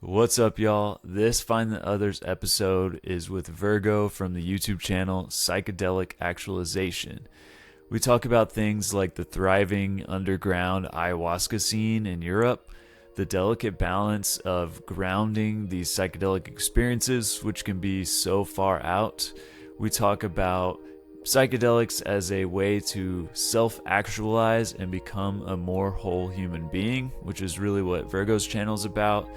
What's up, y'all? This Find the Others episode is with Vergo from the YouTube channel Psychedelic Actualization. We talk about things like the thriving underground ayahuasca scene in Europe, the delicate balance of grounding these psychedelic experiences, which can be so far out. We talk about psychedelics as a way to self-actualize and become a more whole human being, which is really what Vergo's channel is about.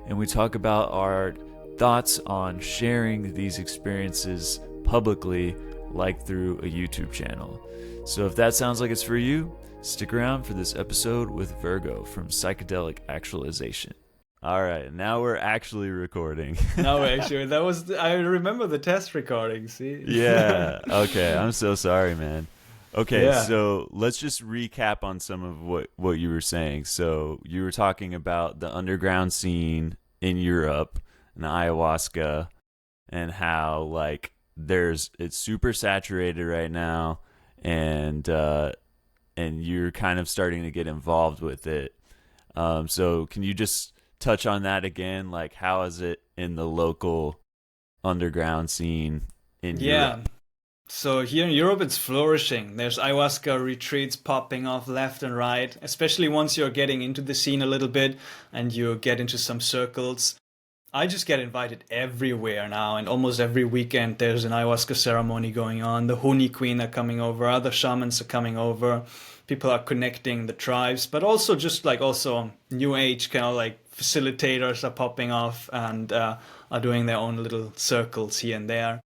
And we talk about our thoughts on sharing these experiences publicly, like through a YouTube channel. So if that sounds like it's for you, stick around for this episode with Vergo from Psychedelic Actualization. All right, now we're actually recording. No, actually, I remember the test recording, see? Yeah, okay, I'm so sorry, man. Okay, Yeah. So let's just recap on some of what you were saying. So you were talking about the underground scene in Europe and ayahuasca and how like it's super saturated right now and you're kind of starting to get involved with it. So can you just touch on that again? Like, how is it in the local underground scene in Europe? Yeah. So here in Europe, it's flourishing. There's ayahuasca retreats popping off left and right, especially once you're getting into the scene a little bit and you get into some circles. I just get invited everywhere now, and almost every weekend there's an ayahuasca ceremony going on. The Huni Queen are coming over, other shamans are coming over. People are connecting the tribes, but also just like also new age kind of like facilitators are popping off and are doing their own little circles here and there.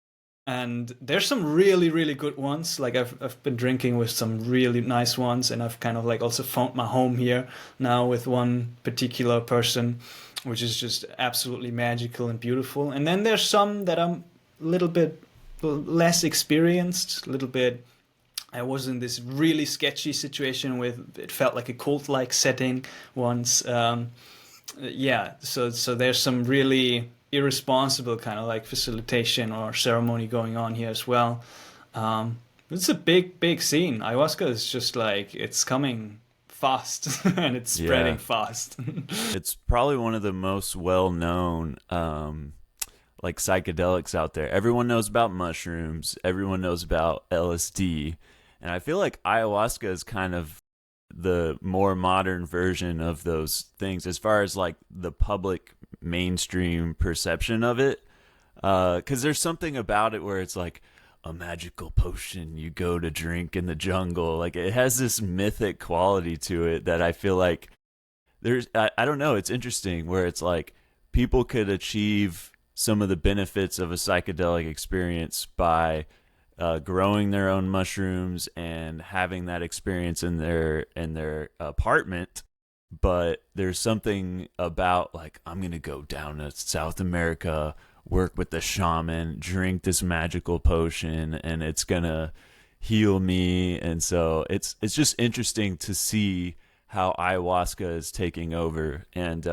And there's some really, really good ones. Like I've been drinking with some really nice ones, and I've kind of like also found my home here now with one particular person, which is just absolutely magical and beautiful. And then there's some that I'm a little bit less experienced, a little bit. I was in this really sketchy situation with it felt like a cult-like setting once. So there's some really irresponsible kind of like facilitation or ceremony going on here as well. It's a big scene. Ayahuasca is just like it's coming fast and it's spreading fast. It's probably one of the most well-known like psychedelics out there. Everyone knows about mushrooms, everyone knows about LSD, and I feel like ayahuasca is kind of the more modern version of those things as far as like the public mainstream perception of it, because there's something about it where it's like a magical potion you go to drink in the jungle. Like it has this mythic quality to it that I feel like I don't know, it's interesting where it's like people could achieve some of the benefits of a psychedelic experience by growing their own mushrooms and having that experience in their apartment. But there's something about like, I'm gonna go down to South America, work with the shaman, drink this magical potion, and it's gonna heal me. And so it's just interesting to see how ayahuasca is taking over, and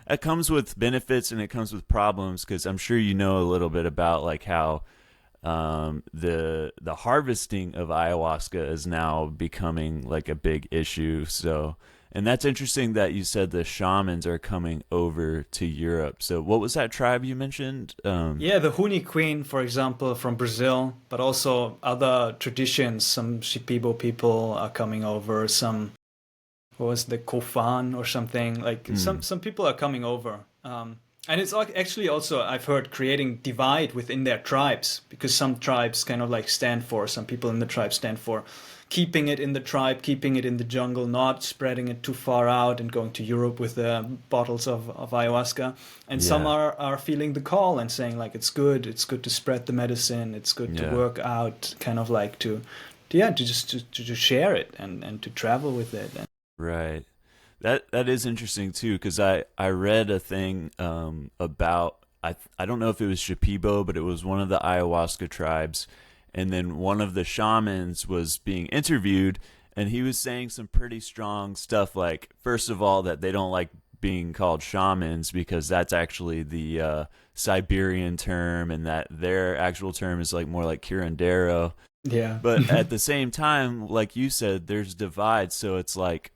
it comes with benefits and it comes with problems, because I'm sure you know a little bit about like how the harvesting of ayahuasca is now becoming like a big issue. So, and that's interesting that you said the shamans are coming over to Europe. So what was that tribe you mentioned? Yeah, the Huni Queen, for example, from Brazil, but also other traditions. Some Shipibo people are coming over. Some, what was the Kofan or something? Like some people are coming over. And it's actually also, I've heard, creating divide within their tribes, because some tribes kind of like some people in the tribe stand for keeping it in the tribe, keeping it in the jungle, not spreading it too far out and going to Europe with bottles of ayahuasca. And some are feeling the call and saying like, it's good to spread the medicine, it's good to work out, kind of like to share it and to travel with it. Right. That is interesting too, because I read a thing about I don't know if it was Shipibo, but it was one of the ayahuasca tribes, and then one of the shamans was being interviewed, and he was saying some pretty strong stuff. Like, first of all, that they don't like being called shamans because that's actually the Siberian term, and that their actual term is like more like curandero. Yeah. But at the same time, like you said, there's divides, so it's like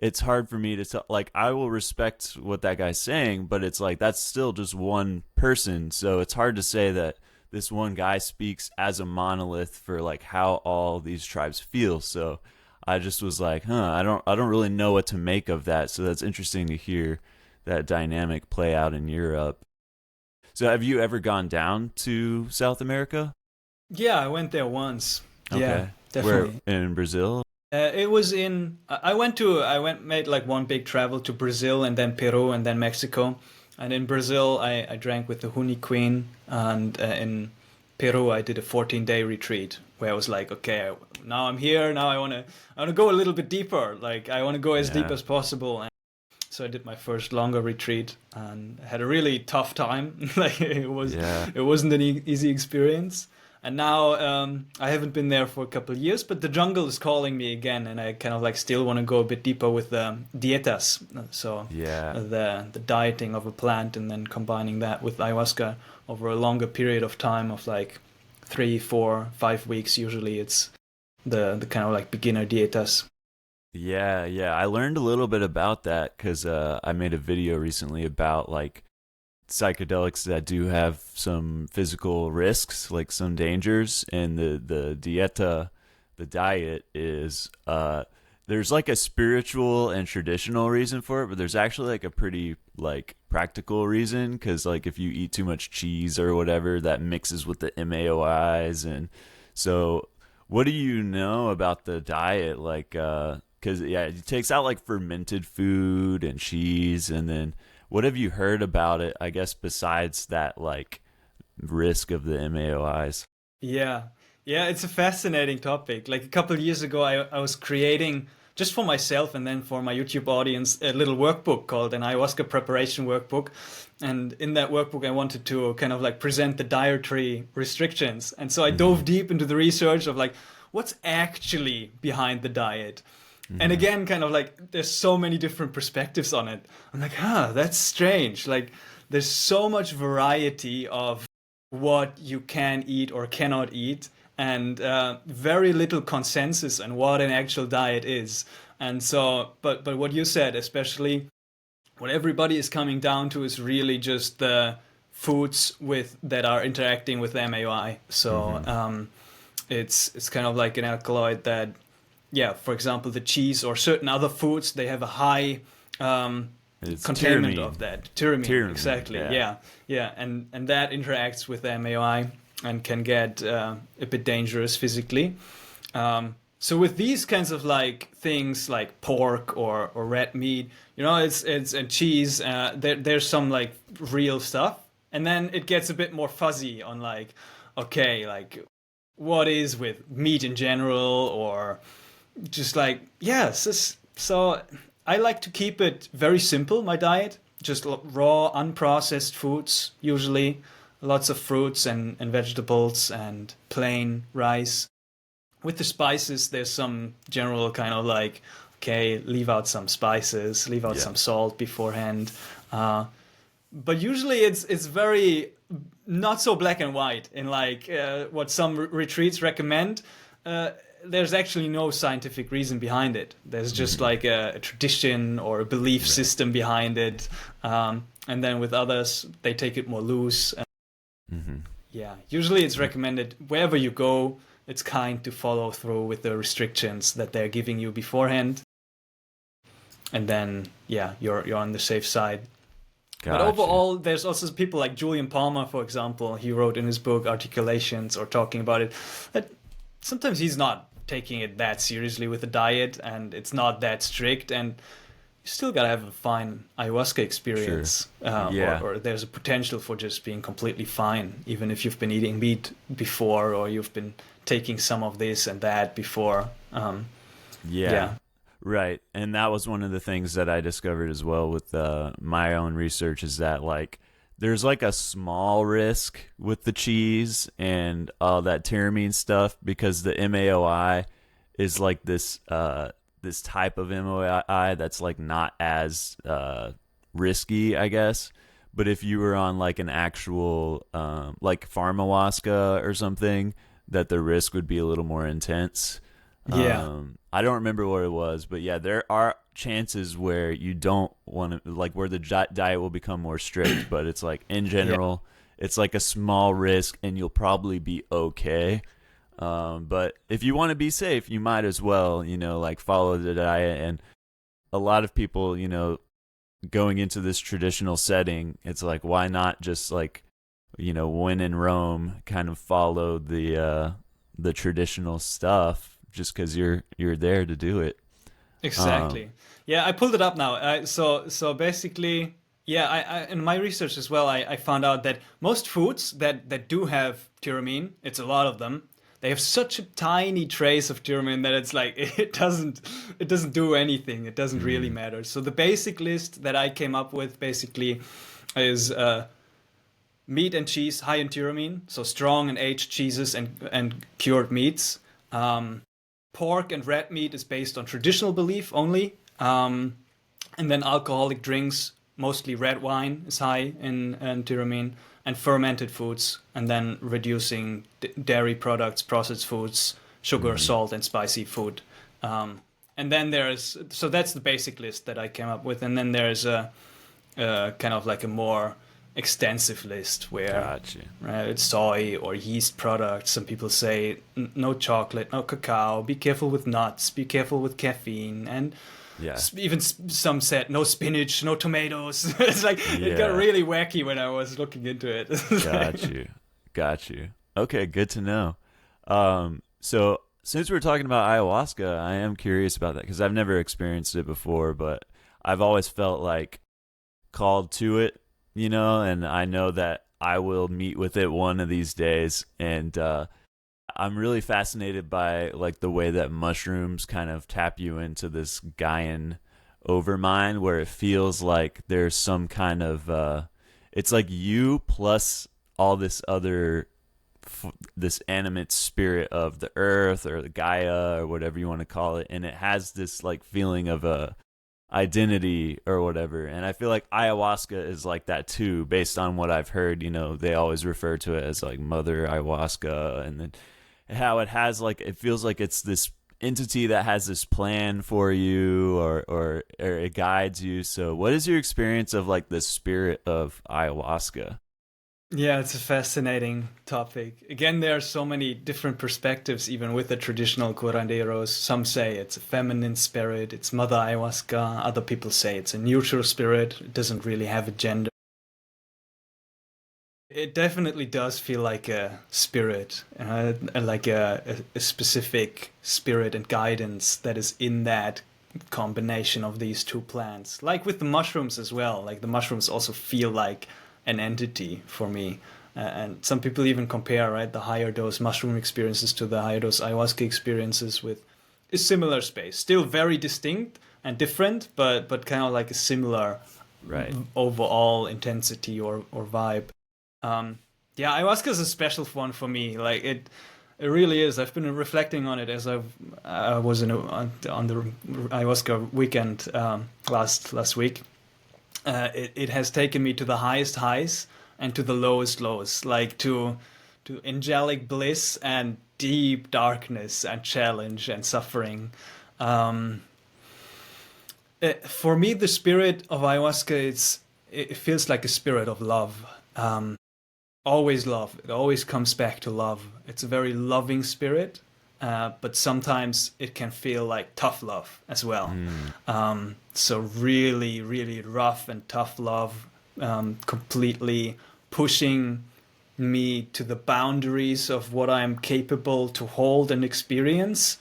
it's hard for me to tell. Like, I will respect what that guy's saying, but it's like that's still just one person. So it's hard to say that this one guy speaks as a monolith for like how all these tribes feel. So I just was like, I don't really know what to make of that. So that's interesting to hear that dynamic play out in Europe. So have you ever gone down to South America? Yeah, I went there once. Yeah, Okay. Where, definitely. in Brazil? It was in. Made like one big travel to Brazil and then Peru and then Mexico. And in Brazil, I drank with the Huni Queen, and in Peru, I did a 14-day retreat where I was like, okay, now I'm here. Now I wanna go a little bit deeper. Like I want to go as deep Yeah. as possible. And so I did my first longer retreat and had a really tough time. Like Yeah. it wasn't an easy experience. And now I haven't been there for a couple of years, but the jungle is calling me again, and I kind of like still want to go a bit deeper with dietas. So Yeah. the dieting of a plant and then combining that with ayahuasca over a longer period of time of like 3, 4, 5 weeks. Usually it's the kind of like beginner dietas. Yeah, yeah. I learned a little bit about that because I made a video recently about like psychedelics that do have some physical risks, like some dangers, and the dieta, the diet is there's like a spiritual and traditional reason for it, but there's actually like a pretty like practical reason because like if you eat too much cheese or whatever, that mixes with the MAOIs, and so what do you know about the diet? Like, because yeah, it takes out like fermented food and cheese, and then what have you heard about it? I guess besides that, like risk of the MAOIs. Yeah. Yeah, it's a fascinating topic. Like a couple of years ago, I was creating just for myself and then for my YouTube audience a little workbook called an ayahuasca preparation workbook. And in that workbook, I wanted to kind of like present the dietary restrictions. And so I Mm-hmm. dove deep into the research of like what's actually behind the diet. And Mm-hmm. again, kind of like there's so many different perspectives on it. I'm like, that's strange. Like there's so much variety of what you can eat or cannot eat, and very little consensus on what an actual diet is. And so, but what you said, especially what everybody is coming down to, is really just the foods with that are interacting with MAOI. So Mm-hmm. it's kind of like an alkaloid that, yeah, for example, the cheese or certain other foods, they have a high It's containment tyramine. of that tyramine. Tyramine. Exactly, Yeah. yeah, yeah, and that interacts with MAOI and can get a bit dangerous physically. So with these kinds of like things like pork or red meat, it's and cheese. There's some like real stuff, and then it gets a bit more fuzzy on like, okay, like what is with meat in general, or just like yes. So I like to keep it very simple. My diet, just raw, unprocessed foods, usually lots of fruits and vegetables and plain rice. With the spices, there's some general kind of like, okay, leave out some spices, leave out Yeah. some salt beforehand. But usually it's very not so black and white in like what some retreats recommend. There's actually no scientific reason behind it. There's just Mm-hmm. like a tradition or a belief Right. system behind it. And then with others, they take it more loose. Mm-hmm. Yeah, usually it's recommended wherever you go, it's kind to follow through with the restrictions that they're giving you beforehand. And then, yeah, you're on the safe side. But Gotcha. overall, there's also people like Julian Palmer, for example. He wrote in his book Articulations or talking about it that sometimes he's not taking it that seriously with the diet and it's not that strict. And you still gotta have a fine ayahuasca Sure. experience, Yeah. or there's a potential for just being completely fine, even if you've been eating meat before or you've been taking some of this and that before. Yeah. Yeah, Right. And that was one of the things that I discovered as well with my own research is that like there's like a small risk with the cheese and all that tyramine stuff because the MAOI is like this type of MAOI that's like not as risky, I guess. But if you were on like an actual like pharmawaska or something, that the risk would be a little more intense. yeah, I don't remember what it was, but yeah, there are chances where you don't want to, like, where the diet will become more strict, but it's like in general, it's like a small risk and you'll probably be okay. But if you want to be safe, you might as well, like follow the diet. And a lot of people, going into this traditional setting, it's like, why not just like, when in Rome, kind of follow the traditional stuff just because you're there to do it. Exactly. Yeah, I pulled it up now. So basically, yeah, I in my research as well, I found out that most foods that do have tyramine, it's a lot of them. They have such a tiny trace of tyramine that it's like it doesn't do anything. It doesn't really matter. So the basic list that I came up with basically is meat and cheese high in tyramine, so strong and aged cheeses and cured meats. Pork and red meat is based on traditional belief only. And then alcoholic drinks, mostly red wine, is high in tyramine, and fermented foods, and then reducing dairy products, processed foods, sugar, salt, and spicy food. And then so that's the basic list that I came up with. And then there's a kind of like a more extensive list where it's soy or yeast products. Some people say no chocolate, no cacao, be careful with nuts, be careful with caffeine, and even some said no spinach, no tomatoes. It's like it got really wacky when I was looking into it. Got you. Okay, good to know. So since we're talking about ayahuasca, I am curious about that because I've never experienced it before, but I've always felt like called to it, and I know that I will meet with it one of these days. And I'm really fascinated by like the way that mushrooms kind of tap you into this Gaian overmind, where it feels like there's some kind of it's like you plus all this other this animate spirit of the earth or the Gaia or whatever you want to call it, and it has this like feeling of a identity or whatever. And I feel like ayahuasca is like that too, based on what I've heard. They always refer to it as like mother ayahuasca, and then how it has like, it feels like it's this entity that has this plan for you, or it guides you. So what is your experience of like the spirit of ayahuasca? Yeah, it's a fascinating topic. Again, there are so many different perspectives, even with the traditional curanderos. Some say it's a feminine spirit, it's Mother Ayahuasca. Other people say it's a neutral spirit, it doesn't really have a gender. It definitely does feel like a spirit, like a specific spirit and guidance that is in that combination of these two plants. Like with the mushrooms as well. Like the mushrooms also feel like an entity for me. And some people even compare, right, the higher dose mushroom experiences to the higher dose ayahuasca experiences with a similar space. Still very distinct and different, but kind of like a similar overall intensity or vibe. Ayahuasca is a special one for me. Like it really is. I've been reflecting on it as I was on the ayahuasca weekend last week. It has taken me to the highest highs and to the lowest lows, like to angelic bliss and deep darkness and challenge and suffering. For me, the spirit of ayahuasca, it feels like a spirit of love. Always love. It always comes back to love. It's a very loving spirit, but sometimes it can feel like tough love as well. So really, really rough and tough love, completely pushing me to the boundaries of what I'm capable to hold and experience,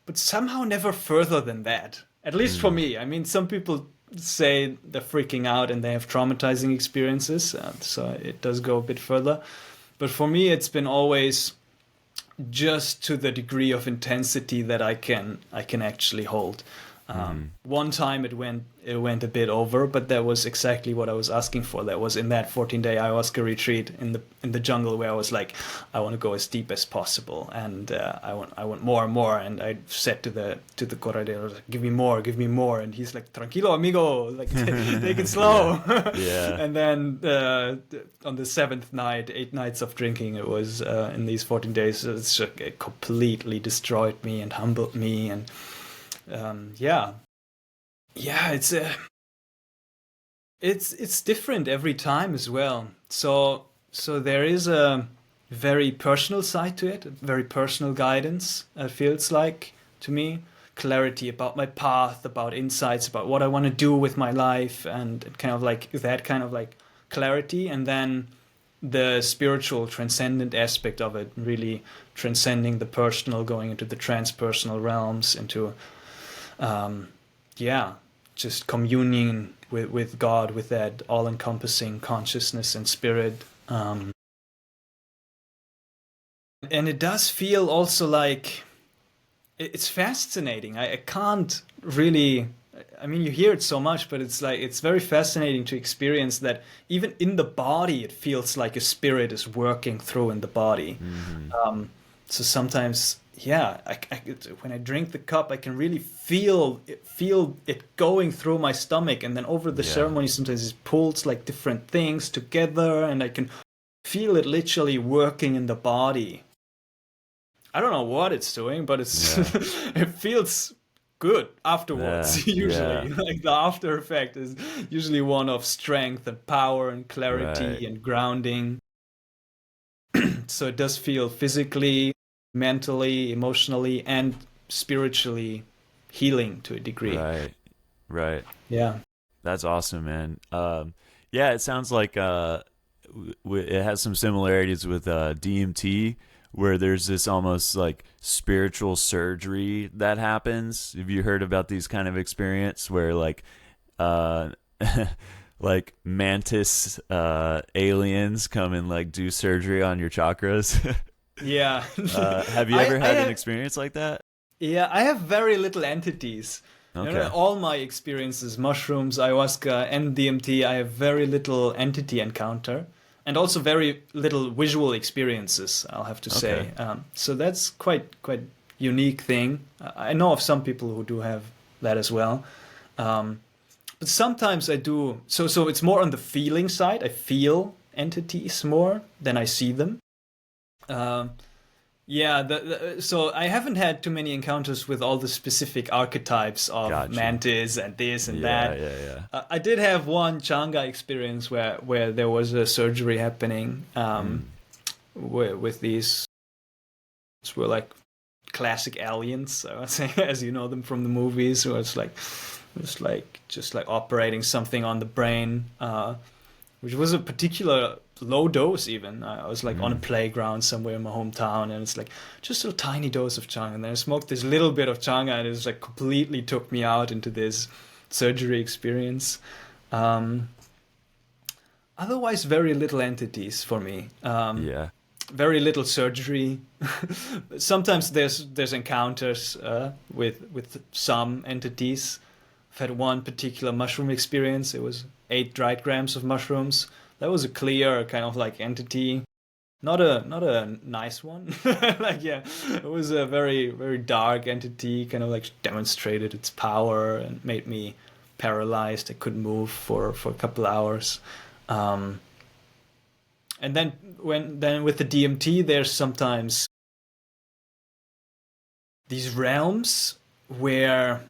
but somehow never further than that. At least for me. I mean, some people say they're freaking out and they have traumatizing experiences, so it does go a bit further. But for me, it's been always just to the degree of intensity that I can actually hold. One time it went a bit over, but that was exactly what I was asking for. That was in that 14-day ayahuasca retreat in the jungle, where I was like, I want to go as deep as possible, and I want more and more. And I said to the corredor, give me more, and he's like, tranquilo amigo, like take it slow. Yeah. And then on the 7th night, 8 nights of drinking, it was in these 14 days, it completely destroyed me and humbled me, and Yeah, it's different every time as well. So there is a very personal side to it, a very personal guidance. It feels like to me, clarity about my path, about insights, about what I want to do with my life, and kind of like that kind of like clarity, and then the spiritual, transcendent aspect of it, really transcending the personal, going into the transpersonal realms, into yeah, just communing with God, with that all-encompassing consciousness and spirit. And it does feel also like it's fascinating. I can't really. I mean, you hear it so much, but it's like it's very fascinating to experience that even in the body, it feels like a spirit is working through in the body. Mm-hmm. So sometimes, yeah, when I drink the cup, I can really feel it going through my stomach, and then over the Yeah. ceremony, sometimes it pulls like different things together, and I can feel it literally working in the body. I don't know what it's doing, but it's Yeah. it feels good Yeah. afterwards. Yeah. Usually, like the after effect is usually one of strength and power and Right. clarity and grounding. So it does feel physically, mentally, emotionally, and spiritually healing to a degree. Right. Right. Yeah. That's awesome, man. Yeah, it sounds like it has some similarities with DMT, where there's this almost like spiritual surgery that happens. Have you heard about these kind of experience where like uh, like mantis aliens come and like do surgery on your chakras? Yeah. Have you ever I had an have experience like that? yeah, I have very little entities. You know, Okay. all my experiences, mushrooms, ayahuasca, and DMT, I have very little entity encounter, and also very little visual experiences, I'll have to Okay. say. So that's quite unique thing. I know of some people who do have that as well. Um, but sometimes I do. So it's more on the feeling side. I feel entities more than I see them. Um, yeah, so I haven't had too many encounters with all the specific archetypes of Gotcha. mantis and this and Yeah. that. Yeah. Yeah. I did have one Changa experience where there was a surgery happening Mm. with these were like classic aliens, I would say, as you know them from the movies, where it's like just like operating something on the brain, which was a particular low dose even. I was like on a Mm. playground somewhere in my hometown, and it's like just a tiny dose of changa, and then I smoked this little bit of changa, and it was like completely took me out into this surgery experience. Um, Otherwise, very little entities for me. Yeah. Very little surgery. Sometimes there's encounters with some entities. I've had one particular mushroom experience. It was 8 dried grams of mushrooms. That was a clear kind of like entity. Not a nice one. Like yeah, it was a very dark entity. Kind of like demonstrated its power and made me paralyzed. I couldn't move for a couple hours. Um, and then with the DMT, there's sometimes these realms where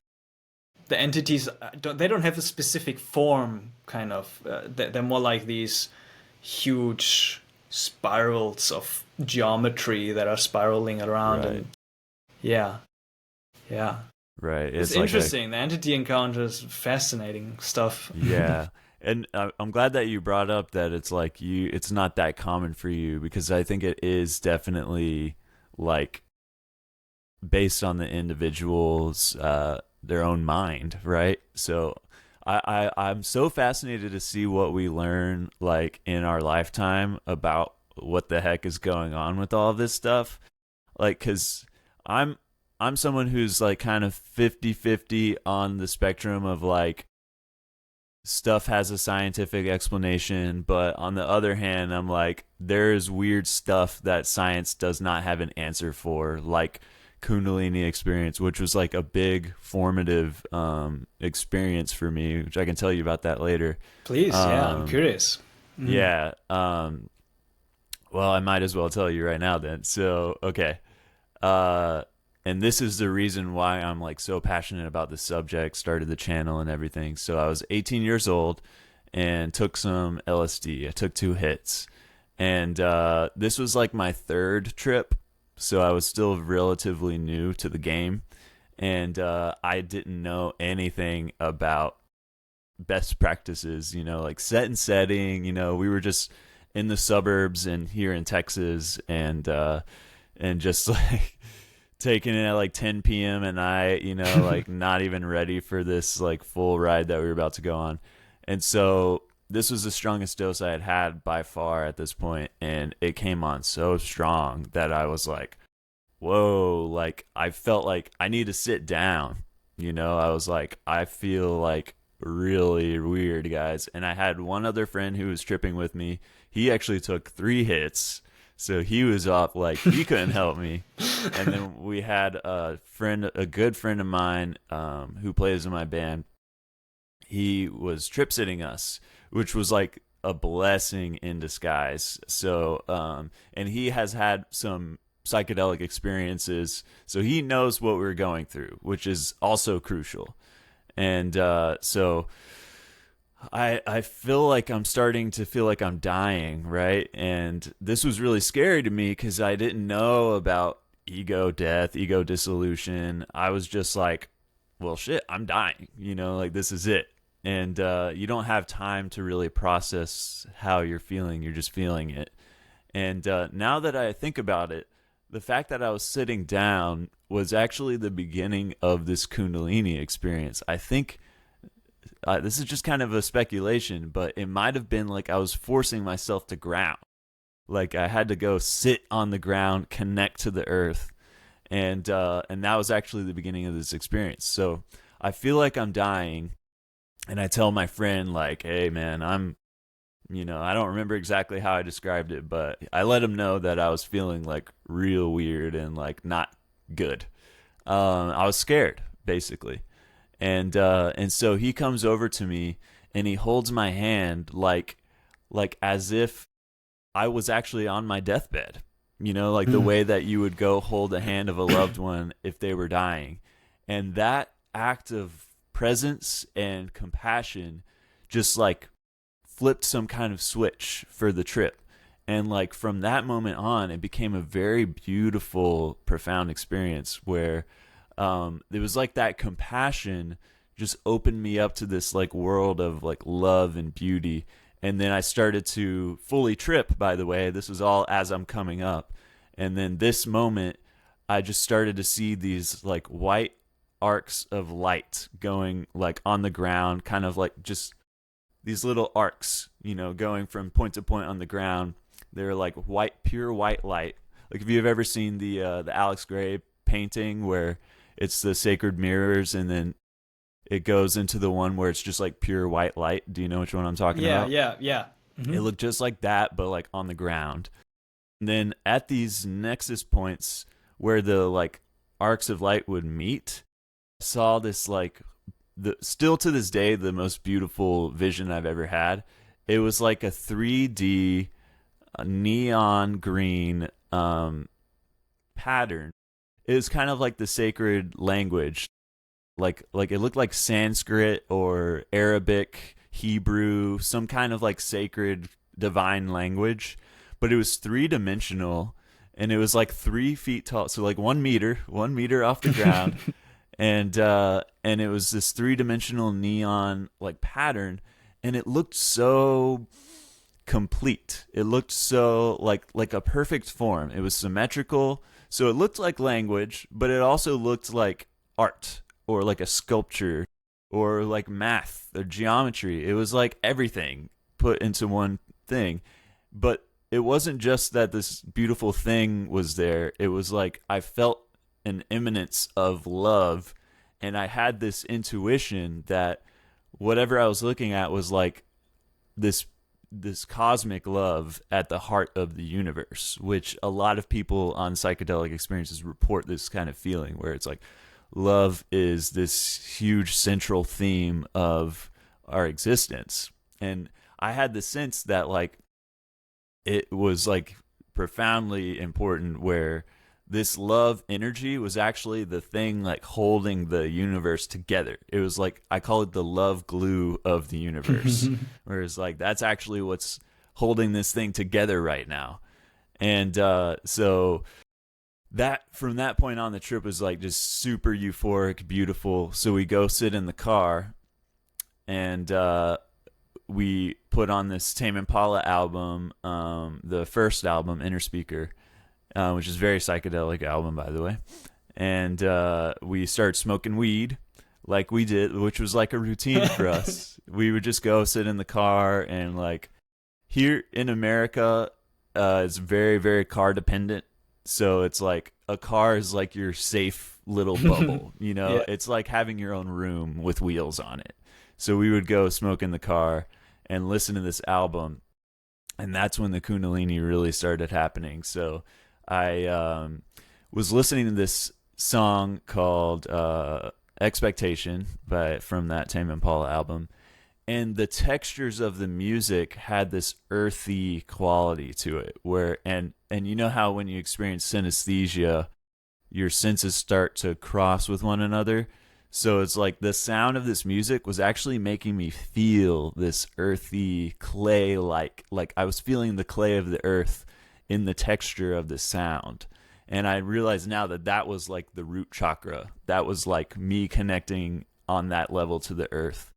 the entities don't have a specific form. Kind of they're more like these huge spirals of geometry that are spiraling around, Right. and yeah, yeah, Right. it's It's like a interesting. The entity encounters, fascinating stuff. yeah. And I'm glad that you brought up that it's like it's not that common for you because I think it is definitely like based on the individual's their own mind, right? So I'm so fascinated to see what we learn like in our lifetime about what the heck is going on with all of this stuff. Like cuz I'm I'm someone who's like kind of 50-50 on the spectrum of like stuff has a scientific explanation, but on the other hand, I'm like, there's weird stuff that science does not have an answer for, like Kundalini experience, which was like a big formative experience for me, which I can tell you about that later. Please, yeah, I'm Um, curious. Mm. yeah. Well, I might as well tell you right now then. So, okay. Uh, and this is the reason why I'm like so passionate about the subject, started the channel and everything. So I was 18 years old and took some LSD. I took 2 hits. And this was like my 3rd trip. So I was still relatively new to the game. And I didn't know anything about best practices, like set and setting. We were just in the suburbs and here in Texas, and just like taking it at like 10 p.m. at night, like not even ready for this like full ride that we were about to go on. And so this was the strongest dose I had by far at this point, and it came on so strong that I was like, whoa, like I felt like I need to sit down. I was like, I feel like really weird, guys. And I had one other friend who was tripping with me. He actually took 3 hits, so he was off, like he couldn't help me. And then we had a good friend of mine who plays in my band. He was trip sitting us, which was like a blessing in disguise. So and he has had some psychedelic experiences, so he knows what we're going through, which is also crucial. And so I feel like I'm starting to feel like I'm dying, right? And this was really scary to me because I didn't know about ego death, ego dissolution. I was just like, well, shit, I'm dying, like this is it. And you don't have time to really process how you're feeling. You're just feeling it. And now that I think about it, the fact that I was sitting down was actually the beginning of this Kundalini experience. I think this is just kind of a speculation, but it might have been like I was forcing myself to ground. Like I had to go sit on the ground, connect to the earth. And that was actually the beginning of this experience. So I feel like I'm dying. And I tell my friend, like, hey, man, I don't remember exactly how I described it, but I let him know that I was feeling like real weird and like not good. I was scared, basically. And so he comes over to me and he holds my hand like as if I was actually on my deathbed, like the way that you would go hold the hand of a loved one if they were dying. And that act of presence and compassion just like flipped some kind of switch for the trip. And like from that moment on, it became a very beautiful, profound experience where it was like that compassion just opened me up to this like world of like love and beauty. And then I started to fully trip, by the way. This was all as I'm coming up. And then this moment, I just started to see these like white arcs of light going like on the ground, kind of like just these little arcs, going from point to point on the ground. They're like white, pure white light. Like if you've ever seen the Alex Gray painting where it's the sacred mirrors and then it goes into the one where it's just like pure white light. Do you know which one I'm talking about? Yeah. Mm-hmm. It looked just like that, but like on the ground. And then at these nexus points where the like arcs of light would meet, I saw this like still to this day the most beautiful vision I've ever had. It was like a 3D neon green pattern. It was kind of like the sacred language. Like it looked like Sanskrit or Arabic, Hebrew, some kind of like sacred divine language, but it was 3-dimensional and it was like 3 feet tall. So like 1 meter off the ground. And it was this 3-dimensional neon like pattern, and it looked so complete. It looked so like a perfect form. It was symmetrical, so it looked like language, but it also looked like art or like a sculpture or like math or geometry. It was like everything put into one thing. But it wasn't just that this beautiful thing was there. It was like I felt an imminence of love, and I had this intuition that whatever I was looking at was like this cosmic love at the heart of the universe, which a lot of people on psychedelic experiences report this kind of feeling where it's like love is this huge central theme of our existence. And I had the sense that like it was like profoundly important where this love energy was actually the thing like holding the universe together. It was like, I call it the love glue of the universe. Whereas like that's actually what's holding this thing together right now. And so that from that point on, the trip was like just super euphoric, beautiful. So we go sit in the car, and we put on this Tame Impala album, the first album, Inner Speaker, which is a very psychedelic album, by the way. And we started smoking weed like we did, which was like a routine for us. We would just go sit in the car, and like here in America, it's very, very car dependent. So it's like a car is like your safe little bubble, you know? Yeah. It's like having your own room with wheels on it. So we would go smoke in the car and listen to this album, and that's when the Kundalini really started happening. So I was listening to this song called Expectation from that Tame Impala album, and the textures of the music had this earthy quality to it, where and you know how when you experience synesthesia, your senses start to cross with one another. So it's like the sound of this music was actually making me feel this earthy clay, like I was feeling the clay of the earth in the texture of the sound. And I realize now that that was like the root chakra. That was like me connecting on that level to the earth.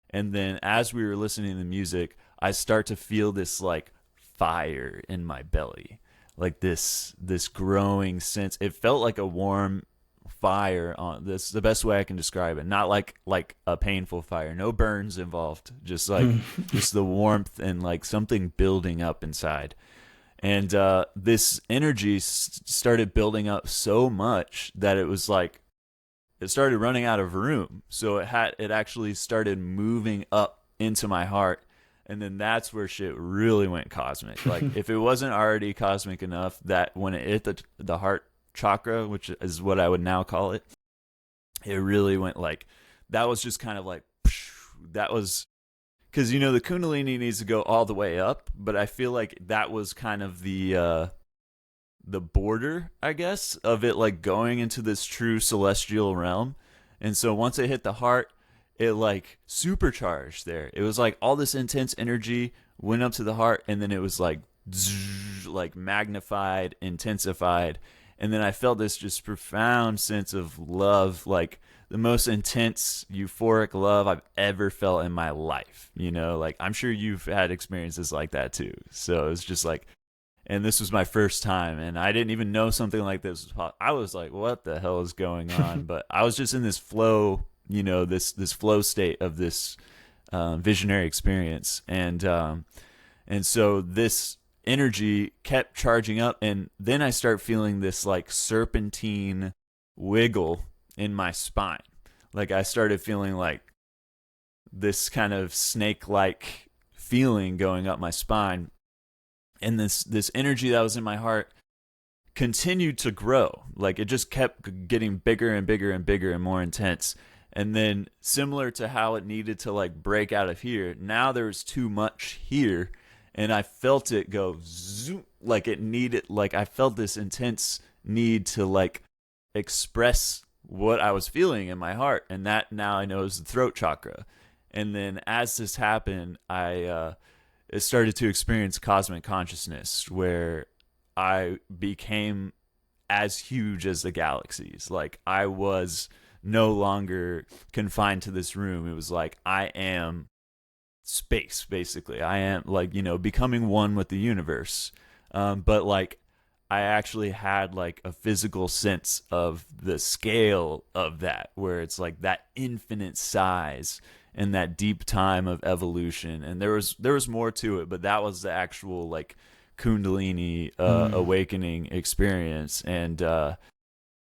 And then as we were listening to the music, I start to feel this like fire in my belly, like this growing sense. It felt like a warm fire on this, the best way I can describe it. Not like a painful fire, no burns involved, just like just the warmth and like something building up inside. And this energy started building up so much that it was like it started running out of room. So it actually started moving up into my heart. And then that's where shit really went cosmic. Like if it wasn't already cosmic enough, that when it hit the heart chakra, which is what I would now call it, it really went like, that was just kind of like, that was, because, you know, the Kundalini needs to go all the way up, but I feel like that was kind of the border, I guess, of it like going into this true celestial realm. And so once it hit the heart, it like supercharged there. It was like all this intense energy went up to the heart, and then it was like like magnified, intensified. And then I felt this just profound sense of love, like the most intense euphoric love I've ever felt in my life. You know, like I'm sure you've had experiences like that too. So it was just like, and this was my first time, and I didn't even know something like this was possible. I was like, what the hell is going on? But I was just in this flow, you know, this flow state of this visionary experience. And so this energy kept charging up, and then I start feeling this like serpentine wiggle in my spine. Like I started feeling like this kind of snake-like feeling going up my spine. And this energy that was in my heart continued to grow. Like it just kept getting bigger and bigger and bigger and more intense. And then similar to how it needed to like break out of here, now there was too much here. And I felt it go zoom, like it needed, like I felt this intense need to like express what I was feeling in my heart. And that now I know is the throat chakra. And then as this happened, I started to experience cosmic consciousness, where I became as huge as the galaxies. Like I was no longer confined to this room. It was like I am space, basically. I am like, you know, becoming one with the universe. But like I actually had like a physical sense of the scale of that, where it's like that infinite size and that deep time of evolution. And there was more to it, but that was the actual like Kundalini awakening experience. And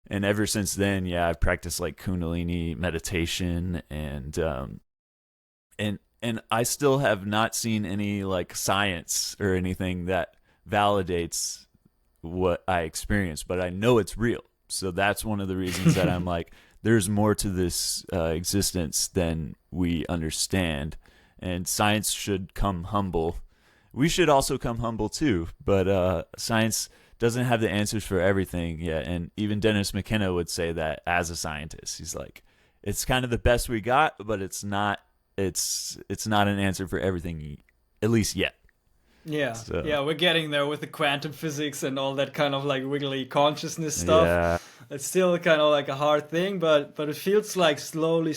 ever since then, yeah, I've practiced like Kundalini meditation, and I still have not seen any like science or anything that validates what I experienced, but I know it's real. So that's one of the reasons that I'm like, there's more to this existence than we understand, and science should come humble. We should also come humble too, but science doesn't have the answers for everything yet. And even Dennis McKenna would say that as a scientist. He's like, it's kind of the best we got, but it's not an answer for everything, at least yet. Yeah, So, yeah, we're getting there with the quantum physics and all that kind of like wiggly consciousness stuff. Yeah. It's still kind of like a hard thing, but it feels like slowly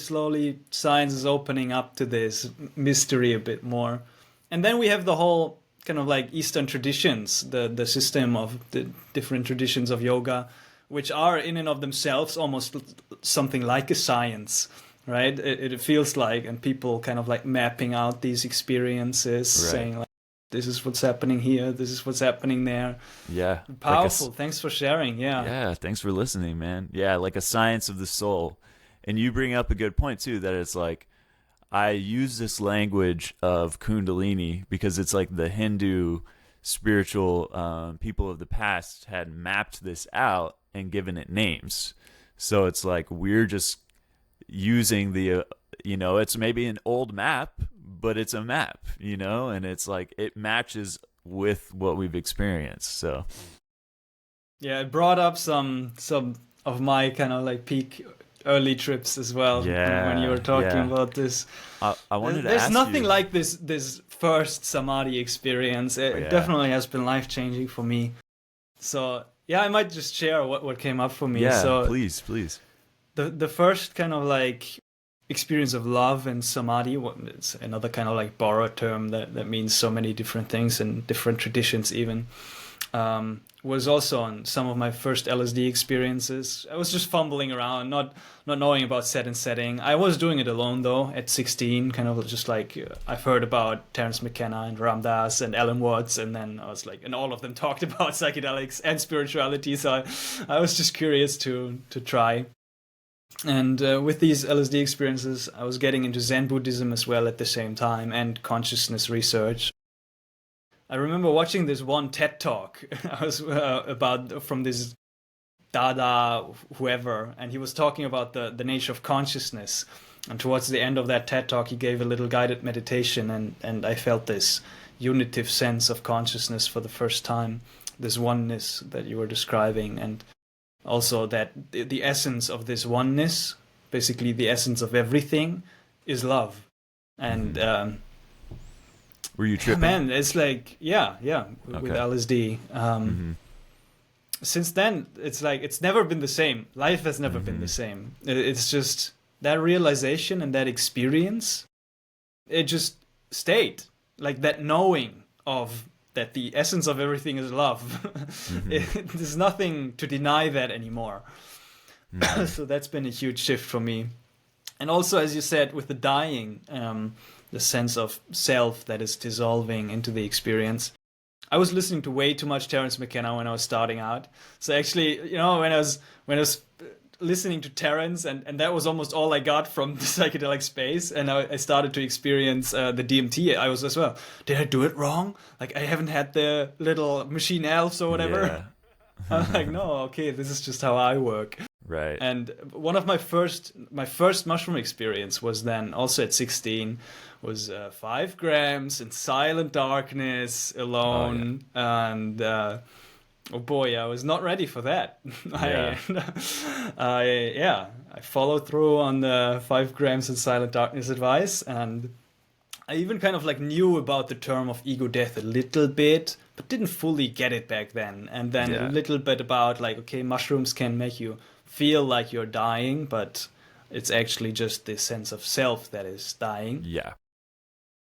science is opening up to this mystery a bit more. And then we have the whole kind of like Eastern traditions, the system of the different traditions of yoga, which are in and of themselves almost something like a science, right? It feels like, and people kind of like mapping out these experiences, saying like, this is what's happening here, this is what's happening there. Yeah. Powerful. Thanks for sharing. Yeah. Yeah, thanks for listening, man. Yeah, like a science of the soul. And you bring up a good point too, that it's like, I use this language of Kundalini because it's like the Hindu spiritual people of the past had mapped this out and given it names. So it's like we're just using the, it's maybe an old map, but it's a map, and it's like it matches with what we've experienced. So yeah, it brought up some of my kind of like peak early trips as well. When you were talking about this, I wanted to there's ask nothing you, like this first samadhi experience. It definitely has been life-changing for me. So yeah, I might just share what came up for me. Yeah, so please. The first kind of like experience of love and samadhi, it's another kind of like borrowed term that means so many different things and different traditions even, was also on some of my first LSD experiences. I was just fumbling around, not knowing about set and setting. I was doing it alone though at 16, kind of just like I've heard about Terence McKenna and Ram Dass and Alan Watts, and then I was like, and all of them talked about psychedelics and spirituality, so I was just curious to try. And with these LSD experiences, I was getting into Zen Buddhism as well at the same time, and consciousness research. I remember watching this one TED talk I was from this Dada whoever, and he was talking about the nature of consciousness. And towards the end of that TED talk, he gave a little guided meditation, and I felt this unitive sense of consciousness for the first time, this oneness that you were describing, and also that the essence of this oneness, basically the essence of everything, is love. And were you tripping? Man, it's like with LSD. Since then, it's like it's never been the same. Life has never been the same. It's just that realization and that experience. It just stayed like that knowing of that the essence of everything is love. There's nothing to deny that anymore. So that's been a huge shift for me. And also, as you said, with the dying, the sense of self that is dissolving into the experience. I was listening to way too much Terence McKenna when I was starting out. So actually, when I was listening to Terence, and that was almost all I got from the psychedelic space, and I started to experience the DMT. I was as well, did I do it wrong? Like, I haven't had the little machine elves or whatever. Yeah. I'm like, no, okay, this is just how I work. Right. And one of my first mushroom experience was then also at 16, was 5 grams in silent darkness alone. And oh boy, I was not ready for that. Yeah. I followed through on the 5 grams in silent darkness advice, and I even kind of like knew about the term of ego death a little bit, but didn't fully get it back then. And then a little bit about like, okay, mushrooms can make you feel like you're dying, but it's actually just this sense of self that is dying. Yeah.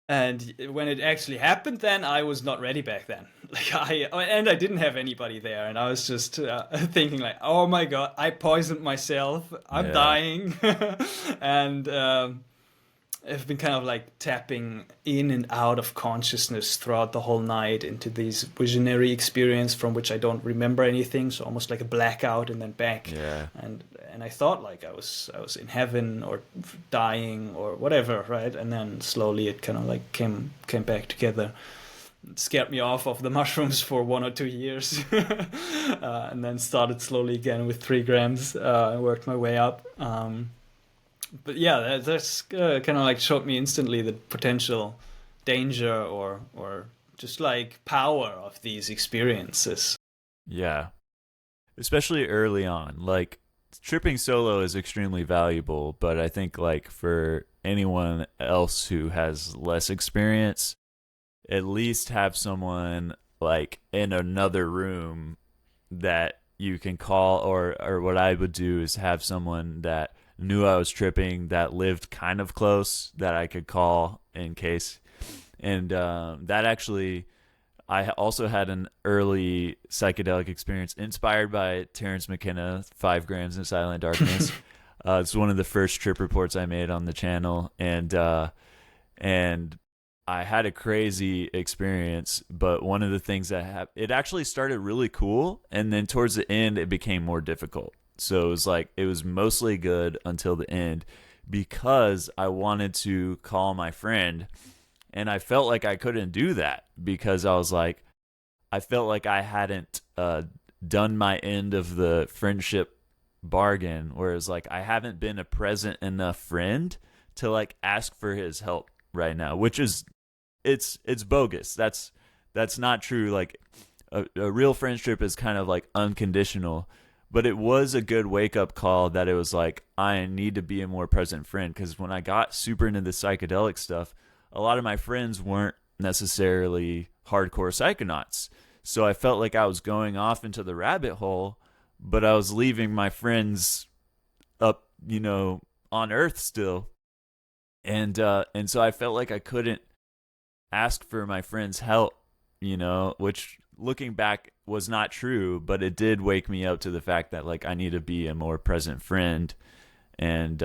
And when it actually happened, then I was not ready back then. Like I didn't have anybody there, and I was just thinking like, oh my god, I poisoned myself. I'm dying, and I've been kind of like tapping in and out of consciousness throughout the whole night into these visionary experience from which I don't remember anything, so almost like a blackout and then back. Yeah. And I thought like I was in heaven or dying or whatever, right? And then slowly it kind of like came back together. It scared me off of the mushrooms for 1 or 2 years, and then started slowly again with 3 grams. I worked my way up. But yeah, that's kind of like showed me instantly the potential danger or just like power of these experiences. Yeah. Especially early on. Like tripping solo is extremely valuable, but I think like for anyone else who has less experience, at least have someone like in another room that you can call, or what I would do is have someone that knew I was tripping that lived kind of close that I could call in case. And that actually, I also had an early psychedelic experience inspired by Terrence McKenna, 5 grams in Silent Darkness. It's one of the first trip reports I made on the channel, and I had a crazy experience. But one of the things that it actually started really cool, and then towards the end, it became more difficult. So it was like it was mostly good until the end because I wanted to call my friend. And I felt like I couldn't do that because I felt like I hadn't done my end of the friendship bargain. Whereas like I haven't been a present enough friend to like ask for his help right now, which is it's bogus. That's not true. Like a real friendship is kind of like unconditional. But it was a good wake up call that it was like I need to be a more present friend, because when I got super into the psychedelic stuff, a lot of my friends weren't necessarily hardcore psychonauts. So I felt like I was going off into the rabbit hole, but I was leaving my friends up, on Earth still. And so I felt like I couldn't ask for my friends' help, which looking back was not true, but it did wake me up to the fact that like I need to be a more present friend. And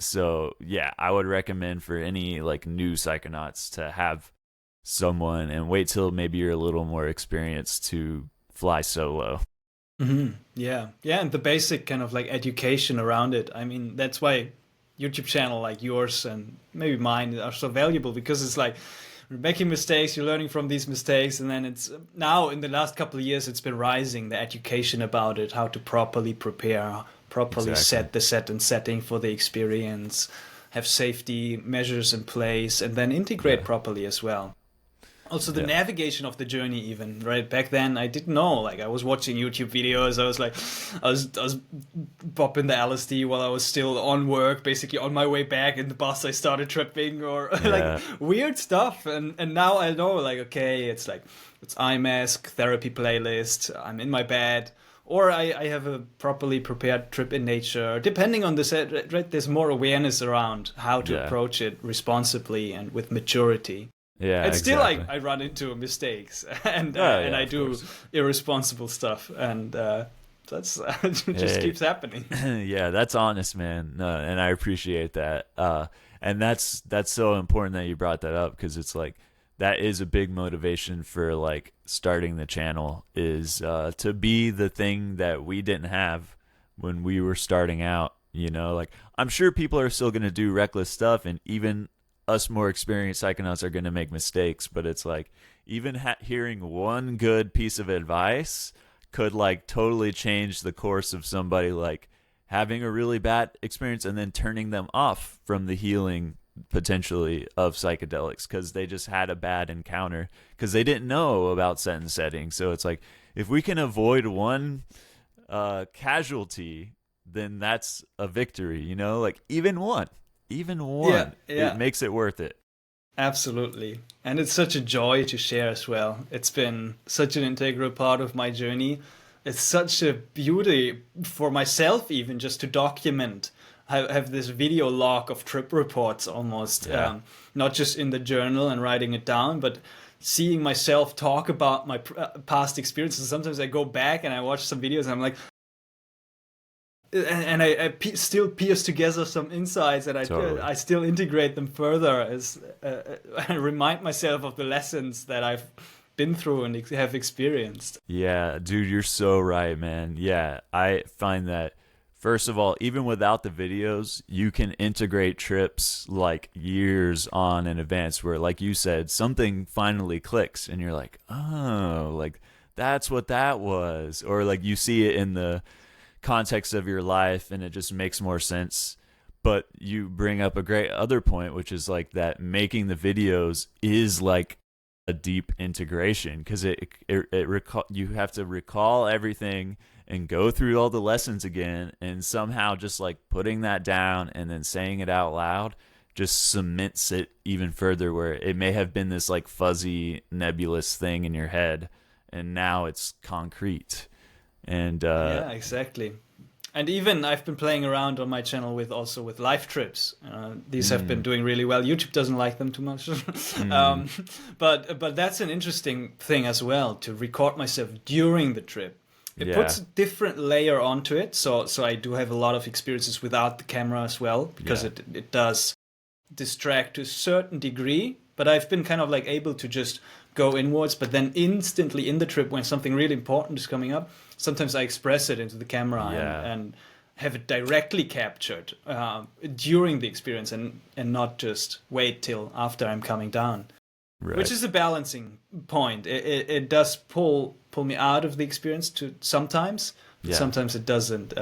so, yeah, I would recommend for any like new psychonauts to have someone, and wait till maybe you're a little more experienced to fly solo. Yeah, yeah, and the basic kind of like education around it. I mean, that's why YouTube channel like yours and maybe mine are so valuable, because it's like you're making mistakes, you're learning from these mistakes, and then it's now in the last couple of years it's been rising, the education about it, how to properly prepare, properly set the setting for the experience, have safety measures in place, and then integrate properly as well. Also the navigation of the journey, even right back then I didn't know, like I was watching YouTube videos, I was popping the LSD while I was still on work, basically on my way back in the bus I started tripping, or like weird stuff, and now I know, like, okay, it's eye mask, therapy playlist, I'm in my bed, or I have a properly prepared trip in nature, depending on the set, right? There's more awareness around how to approach it responsibly and with maturity. Yeah, and still exactly. I run into mistakes and I do course. irresponsible stuff, and that's it just keeps happening. Yeah, that's honest, man. And I appreciate that. And that's so important that you brought that up, because it's like that is a big motivation for like starting the channel, is to be the thing that we didn't have when we were starting out. Like I'm sure people are still going to do reckless stuff, and even us more experienced psychonauts are going to make mistakes, but it's like even hearing one good piece of advice could like totally change the course of somebody like having a really bad experience and then turning them off from the healing potentially of psychedelics because they just had a bad encounter because they didn't know about set and setting. So it's like if we can avoid one casualty, then that's a victory, like even one. It makes it worth it. Absolutely. And it's such a joy to share as well. It's been such an integral part of my journey. It's such a beauty for myself, even just to document. I have this video log of trip reports almost, not just in the journal and writing it down, but seeing myself talk about my past experiences. Sometimes I go back and I watch some videos and I'm like, and I still piece together some insights, and I still integrate them further as I remind myself of the lessons that I've been through and have experienced. Yeah, dude, you're so right, man. Yeah, I find that first of all, even without the videos, you can integrate trips like years on in advance where, like you said, something finally clicks and you're like, oh, like that's what that was. Or like you see it in the context of your life and it just makes more sense. But you bring up a great other point, which is like that making the videos is like a deep integration, because you have to recall everything and go through all the lessons again, and somehow just like putting that down and then saying it out loud just cements it even further, where it may have been this like fuzzy nebulous thing in your head and now it's concrete. And Yeah, exactly. And even I've been playing around on my channel with live trips. These have been doing really well. YouTube doesn't like them too much, but that's an interesting thing as well, to record myself during the trip. It puts a different layer onto it. So I do have a lot of experiences without the camera as well, because it does distract to a certain degree. But I've been kind of like able to just go inwards, but then instantly in the trip, when something really important is coming up, sometimes I express it into the camera and have it directly captured during the experience, and not just wait till after I'm coming down. Right. Which is a balancing point. It does pull me out of the experience to sometimes, but sometimes it doesn't.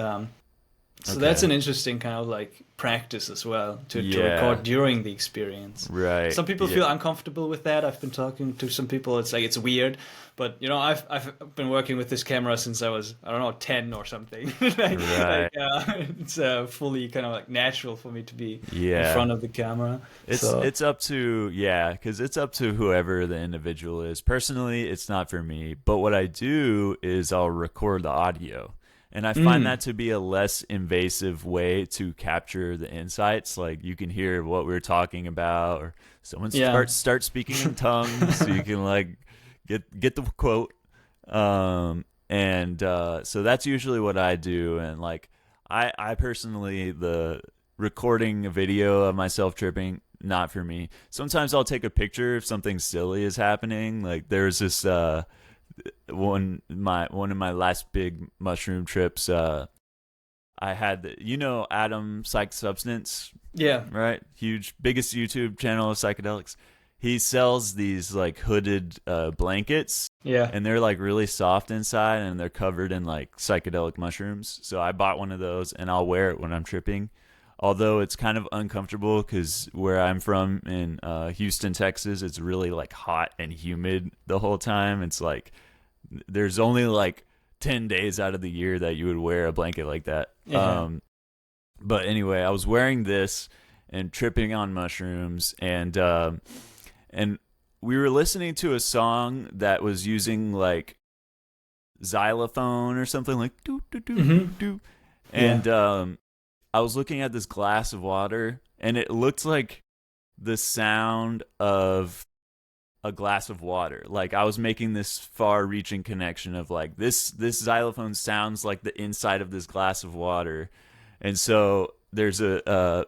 So that's an interesting kind of like practice as well, to record during the experience. Right. Some people feel uncomfortable with that. I've been talking to some people. It's like, it's weird, but you know, I've been working with this camera since I was, I don't know, 10 or something. It's fully kind of like natural for me to be in front of the camera. It's up to because it's up to whoever the individual is. Personally, it's not for me. But what I do is I'll record the audio. And I find that to be a less invasive way to capture the insights. Like, you can hear what we're talking about, or someone start speaking in tongues, so you can like get the quote. So that's usually what I do. And like, I personally, the recording a video of myself tripping, not for me. Sometimes I'll take a picture if something silly is happening. Like, there's this one of my last big mushroom trips, I had Adam Psych Substance, right, biggest YouTube channel of psychedelics. He sells these like hooded blankets, and they're like really soft inside, and they're covered in like psychedelic mushrooms. So I bought one of those, and I'll wear it when I'm tripping, although it's kind of uncomfortable because where I'm from in Houston, Texas, it's really like hot and humid the whole time. It's like there's only like 10 days out of the year that you would wear a blanket like that. But anyway, I was wearing this and tripping on mushrooms, and we were listening to a song that was using like xylophone or something, like do do do do, and I was looking at this glass of water, and it looked like the sound of a glass of water. Like, I was making this far-reaching connection of like, this xylophone sounds like the inside of this glass of water. And so there's I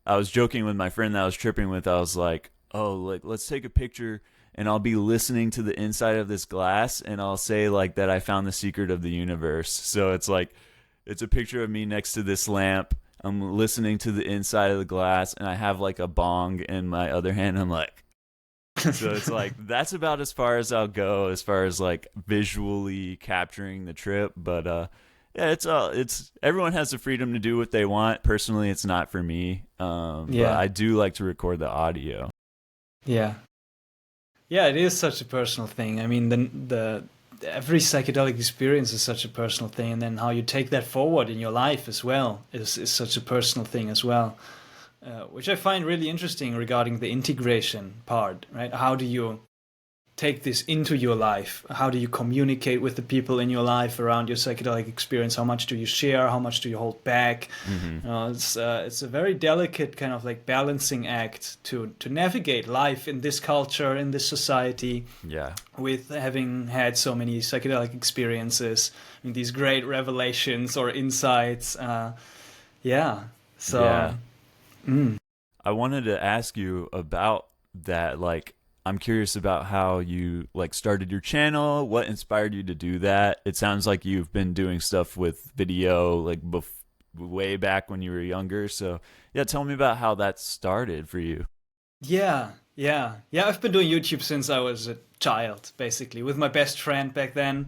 was joking with my friend that I was tripping with. I was like, oh, like, let's take a picture, and I'll be listening to the inside of this glass, and I'll say like that I found the secret of the universe. So it's like, it's a picture of me next to this lamp. I'm listening to the inside of the glass, and I have like a bong in my other hand. I'm like, so it's like, that's about as far as I'll go as far as like visually capturing the trip. But it's everyone has the freedom to do what they want. Personally, it's not for me. But I do like to record the audio. Yeah, it is such a personal thing. I mean, the every psychedelic experience is such a personal thing, and then how you take that forward in your life as well is such a personal thing as well. Which I find really interesting regarding the integration part, right? How do you take this into your life? How do you communicate with the people in your life around your psychedelic experience? How much do you share? How much do you hold back? It's a very delicate kind of like balancing act to navigate life in this culture, in this society. With having had so many psychedelic experiences, and these great revelations or insights. I wanted to ask you about that. Like, I'm curious about how you like started your channel. What inspired you to do that? It sounds like you've been doing stuff with video like way back when you were younger. So tell me about how that started for you. I've been doing YouTube since I was a child, basically, with my best friend back then.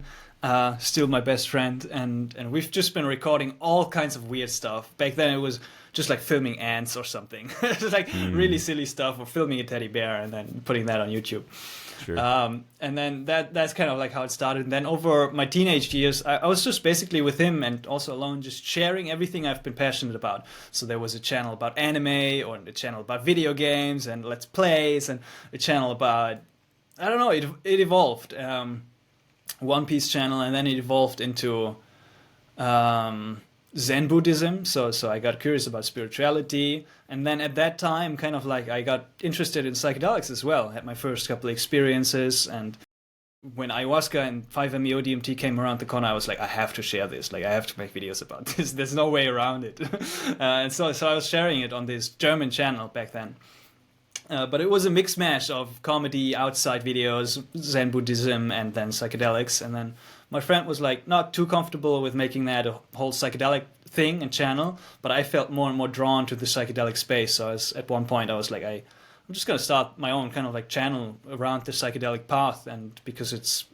Still my best friend, and we've just been recording all kinds of weird stuff. Back then it was just like filming ants or something. Just like really silly stuff, or filming a teddy bear and then putting that on YouTube. Sure. And then that's kind of like how it started. And then over my teenage years, I was just basically with him and also alone, just sharing everything I've been passionate about. So there was a channel about anime, or a channel about video games and let's plays, and a channel about, I don't know, it evolved. One Piece channel, and then it evolved into Zen Buddhism. So I got curious about spirituality, and then at that time, kind of like I got interested in psychedelics as well. Had my first couple of experiences, and when ayahuasca and 5-MeO DMT came around the corner, I was like, I have to share this. Like, I have to make videos about this. There's no way around it. And so I was sharing it on this German channel back then. But it was a mixed mash of comedy, outside videos, Zen Buddhism, and then psychedelics. And then my friend was like not too comfortable with making that a whole psychedelic thing and channel, but I felt more and more drawn to the psychedelic space. So at one point I was like, I'm just gonna start my own kind of like channel around the psychedelic path, and because it's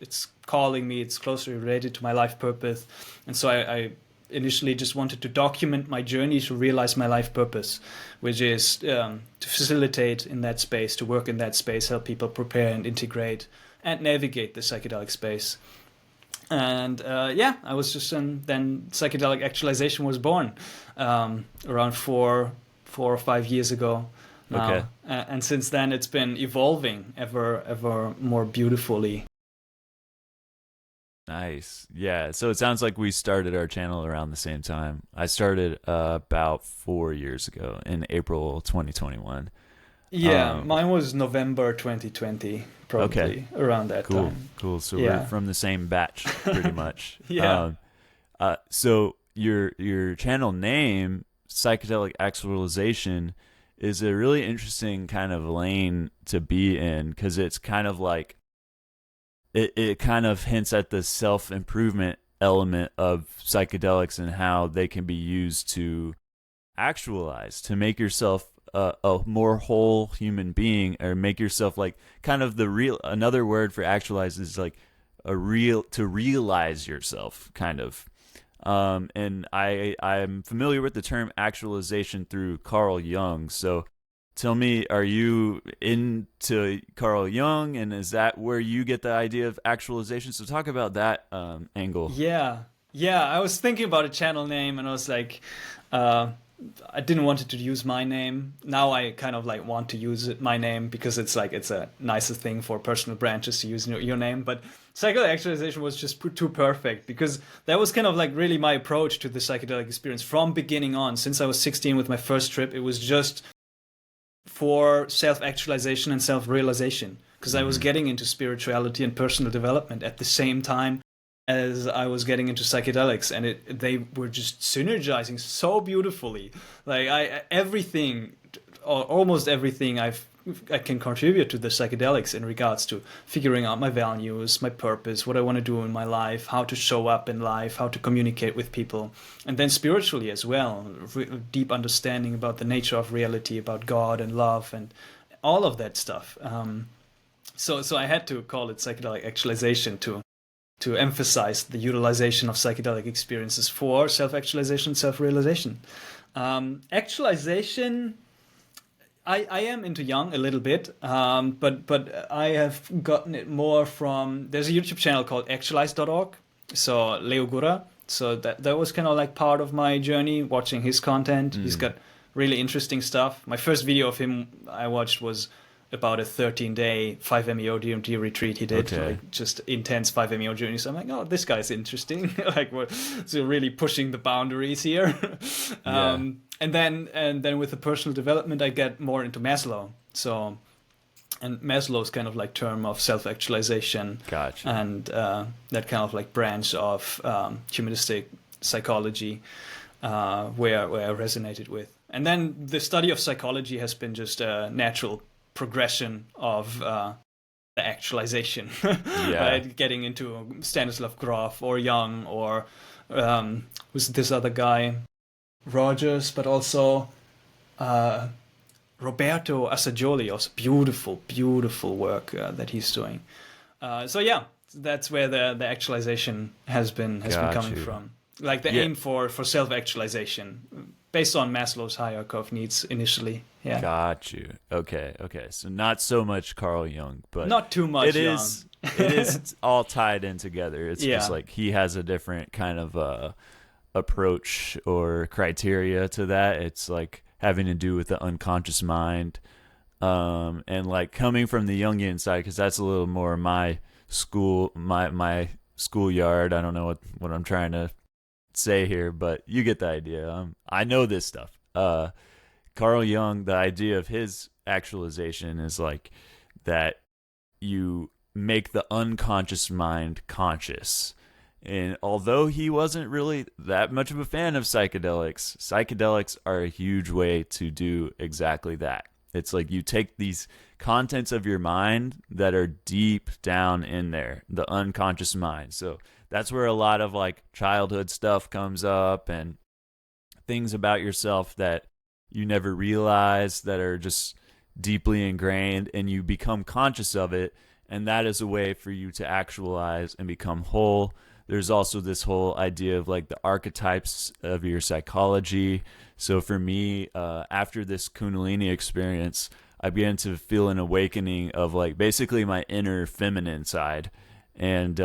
calling me, it's closely related to my life purpose. And so I initially just wanted to document my journey to realize my life purpose, which is to facilitate in that space, to work in that space, help people prepare and integrate and navigate the psychedelic space. And I was just then Psychedelic Actualization was born around four or 5 years ago now. Okay. And since then it's been evolving ever more beautifully. Nice. Yeah. So it sounds like we started our channel around the same time. I started about 4 years ago in April 2021. Yeah, mine was November 2020, probably around that time. Cool. So we're from the same batch, pretty much. Yeah. So your channel name, Psychedelic Actualization, is a really interesting kind of lane to be in, because it's kind of like it kind of hints at the self-improvement element of psychedelics and how they can be used to actualize, to make yourself a more whole human being, or make yourself like kind of the real. Another word for actualize is like to realize yourself, kind of. And I'm familiar with the term actualization through Carl Jung. So tell me, are you into Carl Jung, and is that where you get the idea of actualization? So talk about that angle. Yeah, I was thinking about a channel name, and I was like, I didn't want it to use my name. Now I kind of like want to use my name, because it's like it's a nicer thing for personal branches to use your name. But psychedelic actualization was just too perfect, because that was kind of like really my approach to the psychedelic experience from beginning on. Since I was 16 with my first trip, it was just for self-actualization and self-realization, because I was getting into spirituality and personal development at the same time as I was getting into psychedelics, and they were just synergizing so beautifully. Like everything, or almost everything I can contribute to the psychedelics in regards to figuring out my values, my purpose, what I want to do in my life, how to show up in life, how to communicate with people, and then spiritually as well, deep understanding about the nature of reality, about God and love and all of that stuff. So I had to call it Psychedelic Actualization to emphasize the utilization of psychedelic experiences for self-actualization, self-realization. Actualization, I am into Jung a little bit, but I have gotten it more from, there's a YouTube channel called actualize.org, so Leo Gura, so that was kind of like part of my journey, watching his content. He's got really interesting stuff. My first video of him I watched was about a 13-day 5-MeO DMT retreat he did, like just intense 5-MeO journey. So I'm like, oh, this guy's interesting. Like, so really pushing the boundaries here. And then with the personal development, I get more into Maslow. So, and Maslow's kind of like term of self-actualization. Gotcha. And that kind of like branch of humanistic psychology, where I resonated with. And then the study of psychology has been just a natural progression of the actualization, right? Getting into Stanislav Grof or Jung, or who's this other guy, Rogers, but also Roberto Assagioli, also beautiful work that he's doing. So yeah, that's where the actualization has been coming from. Like the aim for self-actualization. based on Maslow's hierarchy of needs initially. Yeah. Got you. Okay. So not so much Carl Jung, but Not too much it is. It is all tied in together. It's just Yeah. like he has a different kind of approach or criteria to that. It's like having to do with the unconscious mind, and like coming from the Jungian side, because that's a little more my schoolyard. I don't know what I'm trying to say here, but you get the idea. I know this stuff. Carl Jung, the idea of his actualization is like that you make the unconscious mind conscious. And although he wasn't really that much of a fan of psychedelics are a huge way to do exactly that. It's like you take these contents of your mind that are deep down in there, the unconscious mind. So that's where a lot of like childhood stuff comes up, and things about yourself that you never realized that are just deeply ingrained, and you become conscious of it. And that is a way for you to actualize and become whole. There's also this whole idea of like the archetypes of your psychology. So for me, after this Kundalini experience, I began to feel an awakening of like basically my inner feminine side. And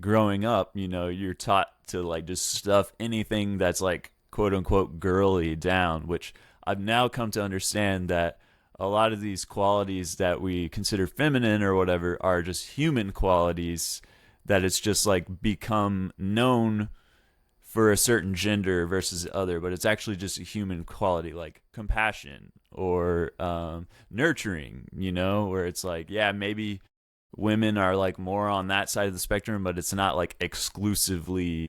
growing up, you're taught to like just stuff anything that's like quote unquote girly down, which I've now come to understand that a lot of these qualities that we consider feminine or whatever are just human qualities, that it's just like become known for a certain gender versus the other, but it's actually just a human quality, like compassion or nurturing, where it's like, yeah, maybe women are like more on that side of the spectrum, but it's not like exclusively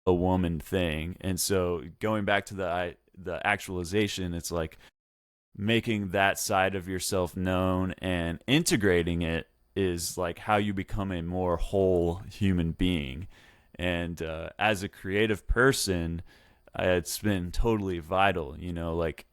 a woman thing. And so going back to the actualization, it's like making that side of yourself known and integrating it is like how you become a more whole human being. And as a creative person, it's been totally vital, like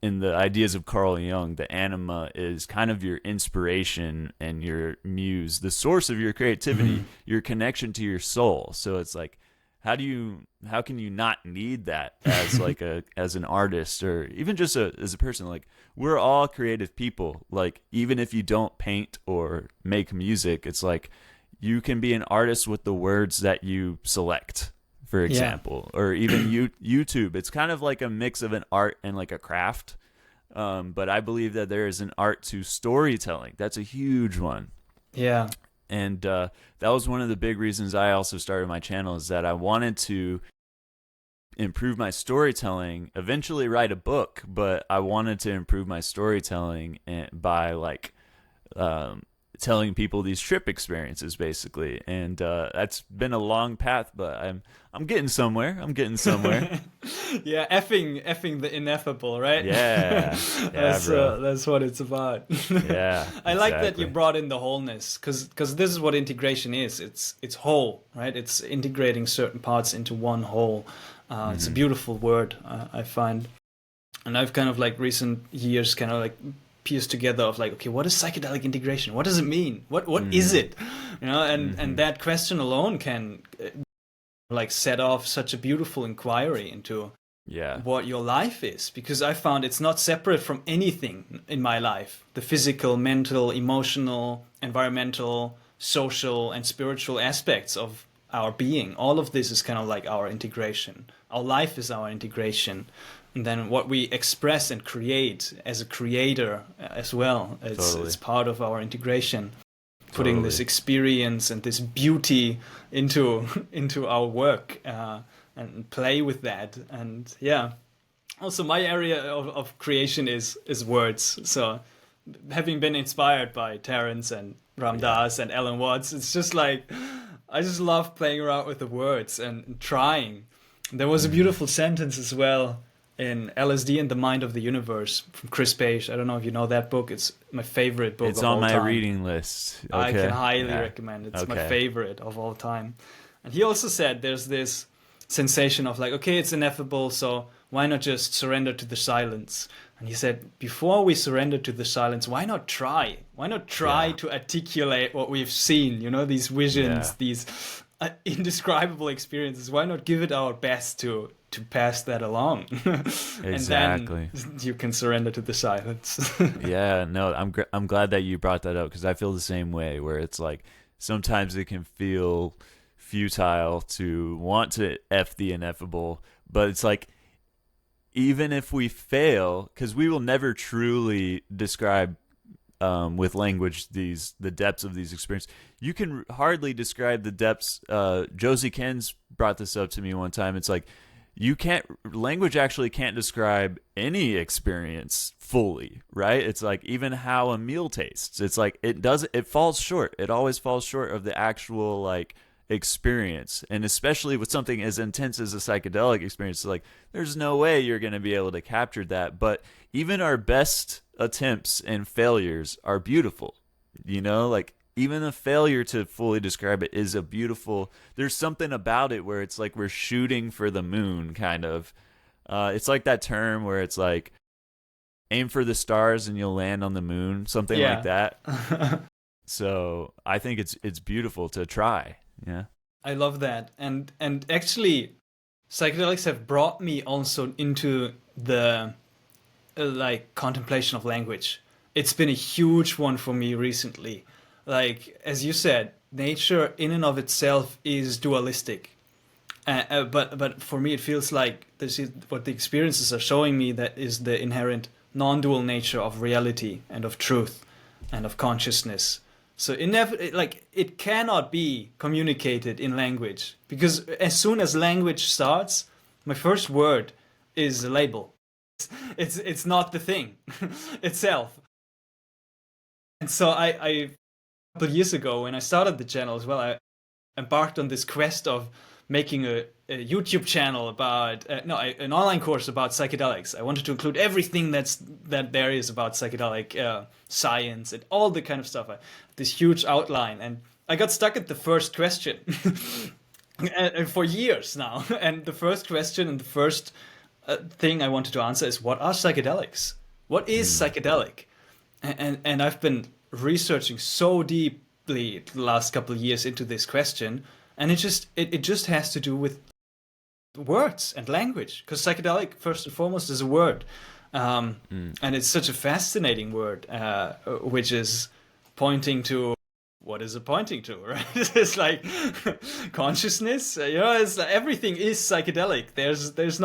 in the ideas of Carl Jung, the anima is kind of your inspiration and your muse, the source of your creativity, your connection to your soul. So it's like, how can you not need that as like as an artist, or even just as a person? Like, we're all creative people. Like, even if you don't paint or make music, it's like you can be an artist with the words that you select, for example, or even YouTube. It's kind of like a mix of an art and like a craft. But I believe that there is an art to storytelling. That's a huge one. Yeah. And that was one of the big reasons I also started my channel, is that I wanted to improve my storytelling, eventually write a book, but I wanted to improve my storytelling by like telling people these trip experiences, basically. And that's been a long path, but I'm getting somewhere. Yeah, effing the ineffable, right? Yeah, that's what it's about. Yeah, I like that exactly. you brought in the wholeness, because this is what integration is. It's whole, right? It's integrating certain parts into one whole. It's a beautiful word, I find. And I've kind of like recent years kind of like pieced together of like, okay, what is psychedelic integration? What does it mean? What is it? And that question alone can like set off such a beautiful inquiry into what your life is, because I found it's not separate from anything in my life. The physical, mental, emotional, environmental, social, and spiritual aspects of our being. All of this is kind of like our integration. Our life is our integration. And then what we express and create as a creator as well, it's part of our integration. Putting this experience and this beauty into our work and play with that. And yeah, also my area of creation is words. So having been inspired by Terence and Ram Dass and Alan Watts, it's just like I just love playing around with the words and trying. There was a beautiful sentence as well in LSD and the Mind of the Universe from Chris Page. I don't know if you know that book. It's my favorite book It's of on all my time. reading list. Okay. I can highly recommend it. It's my favorite of all time. And he also said there's this sensation of like, okay, it's ineffable, so why not just surrender to the silence? And he said, before we surrender to the silence, why not try? Why not try to articulate what we've seen? These visions, these indescribable experiences. Why not give it our best to to pass that along. Exactly. And then you can surrender to the silence. Yeah, no, I'm glad that you brought that up because I feel the same way where it's like sometimes it can feel futile to want to F the ineffable, but it's like even if we fail, because we will never truly describe with language the depths of these experiences. You can hardly describe the depths. Josie Kens brought this up to me one time. It's like language actually can't describe any experience fully, right? It's like even how a meal tastes. It's like it falls short. It always falls short of the actual like experience. And especially with something as intense as a psychedelic experience, like there's no way you're going to be able to capture that. But even our best attempts and failures are beautiful, like even a failure to fully describe it is there's something about it where it's like we're shooting for the moon kind of. It's like that term where it's like aim for the stars and you'll land on the moon, something like that. So I think it's beautiful to try. Yeah, I love that. And actually psychedelics have brought me also into the like contemplation of language. It's been a huge one for me recently. Like as you said, nature in and of itself is dualistic, but for me it feels like this is what the experiences are showing me, that is the inherent non-dual nature of reality and of truth and of consciousness. So it cannot be communicated in language, because as soon as language starts, my first word is a label. It's not the thing itself. And so I a couple of years ago when I started the channel as well, I embarked on this quest of making a YouTube channel about an online course about psychedelics. I wanted to include everything that there is about psychedelic science and all the kind of stuff. This huge outline, and I got stuck at the first question and for years now. And the first question and the first thing I wanted to answer is, what are psychedelics? What is psychedelic? And I've been researching so deeply the last couple of years into this question, and it just has to do with words and language, because psychedelic first and foremost is a word, and it's such a fascinating word, which is pointing to, what is it pointing to, right? It's like consciousness, it's like everything is psychedelic. There's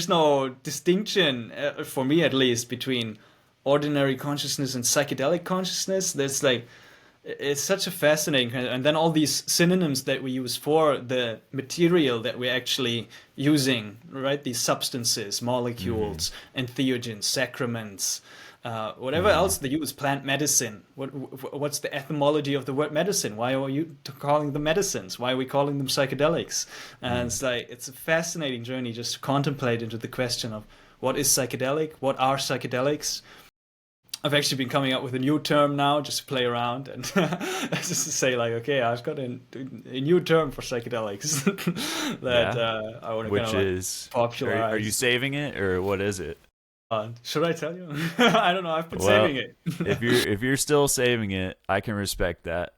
no distinction, for me at least, between ordinary consciousness and psychedelic consciousness. There's like, it's such a fascinating, and then all these synonyms that we use for the material that we're actually using, right? These substances, molecules, entheogens, sacraments, whatever else they use, plant medicine. What's the etymology of the word medicine? Why are you calling them medicines? Why are we calling them psychedelics? And it's a fascinating journey just to contemplate into the question of what is psychedelic, what are psychedelics. I've actually been coming up with a new term now just to play around and just to say like, okay, I've got a new term for psychedelics that I want to kind of like popularize. Are you saving it or what is it? Should I tell you? I don't know. I've been saving it. if you're still saving it, I can respect that.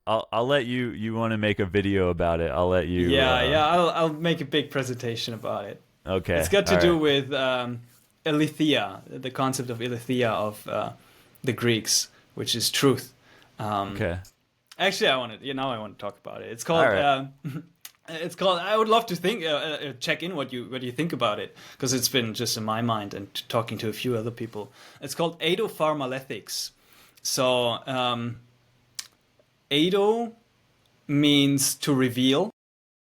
I'll let you. You want to make a video about it? I'll let you. I'll make a big presentation about it. Okay. It's got to do with aletheia, the concept of aletheia of the Greeks, which is truth. Okay. Actually, I want to talk about it. It's called. It's called. I would love to check in what you think about it, because it's been just in my mind and talking to a few other people. It's called Eidopharmaletics. So Eido means to reveal,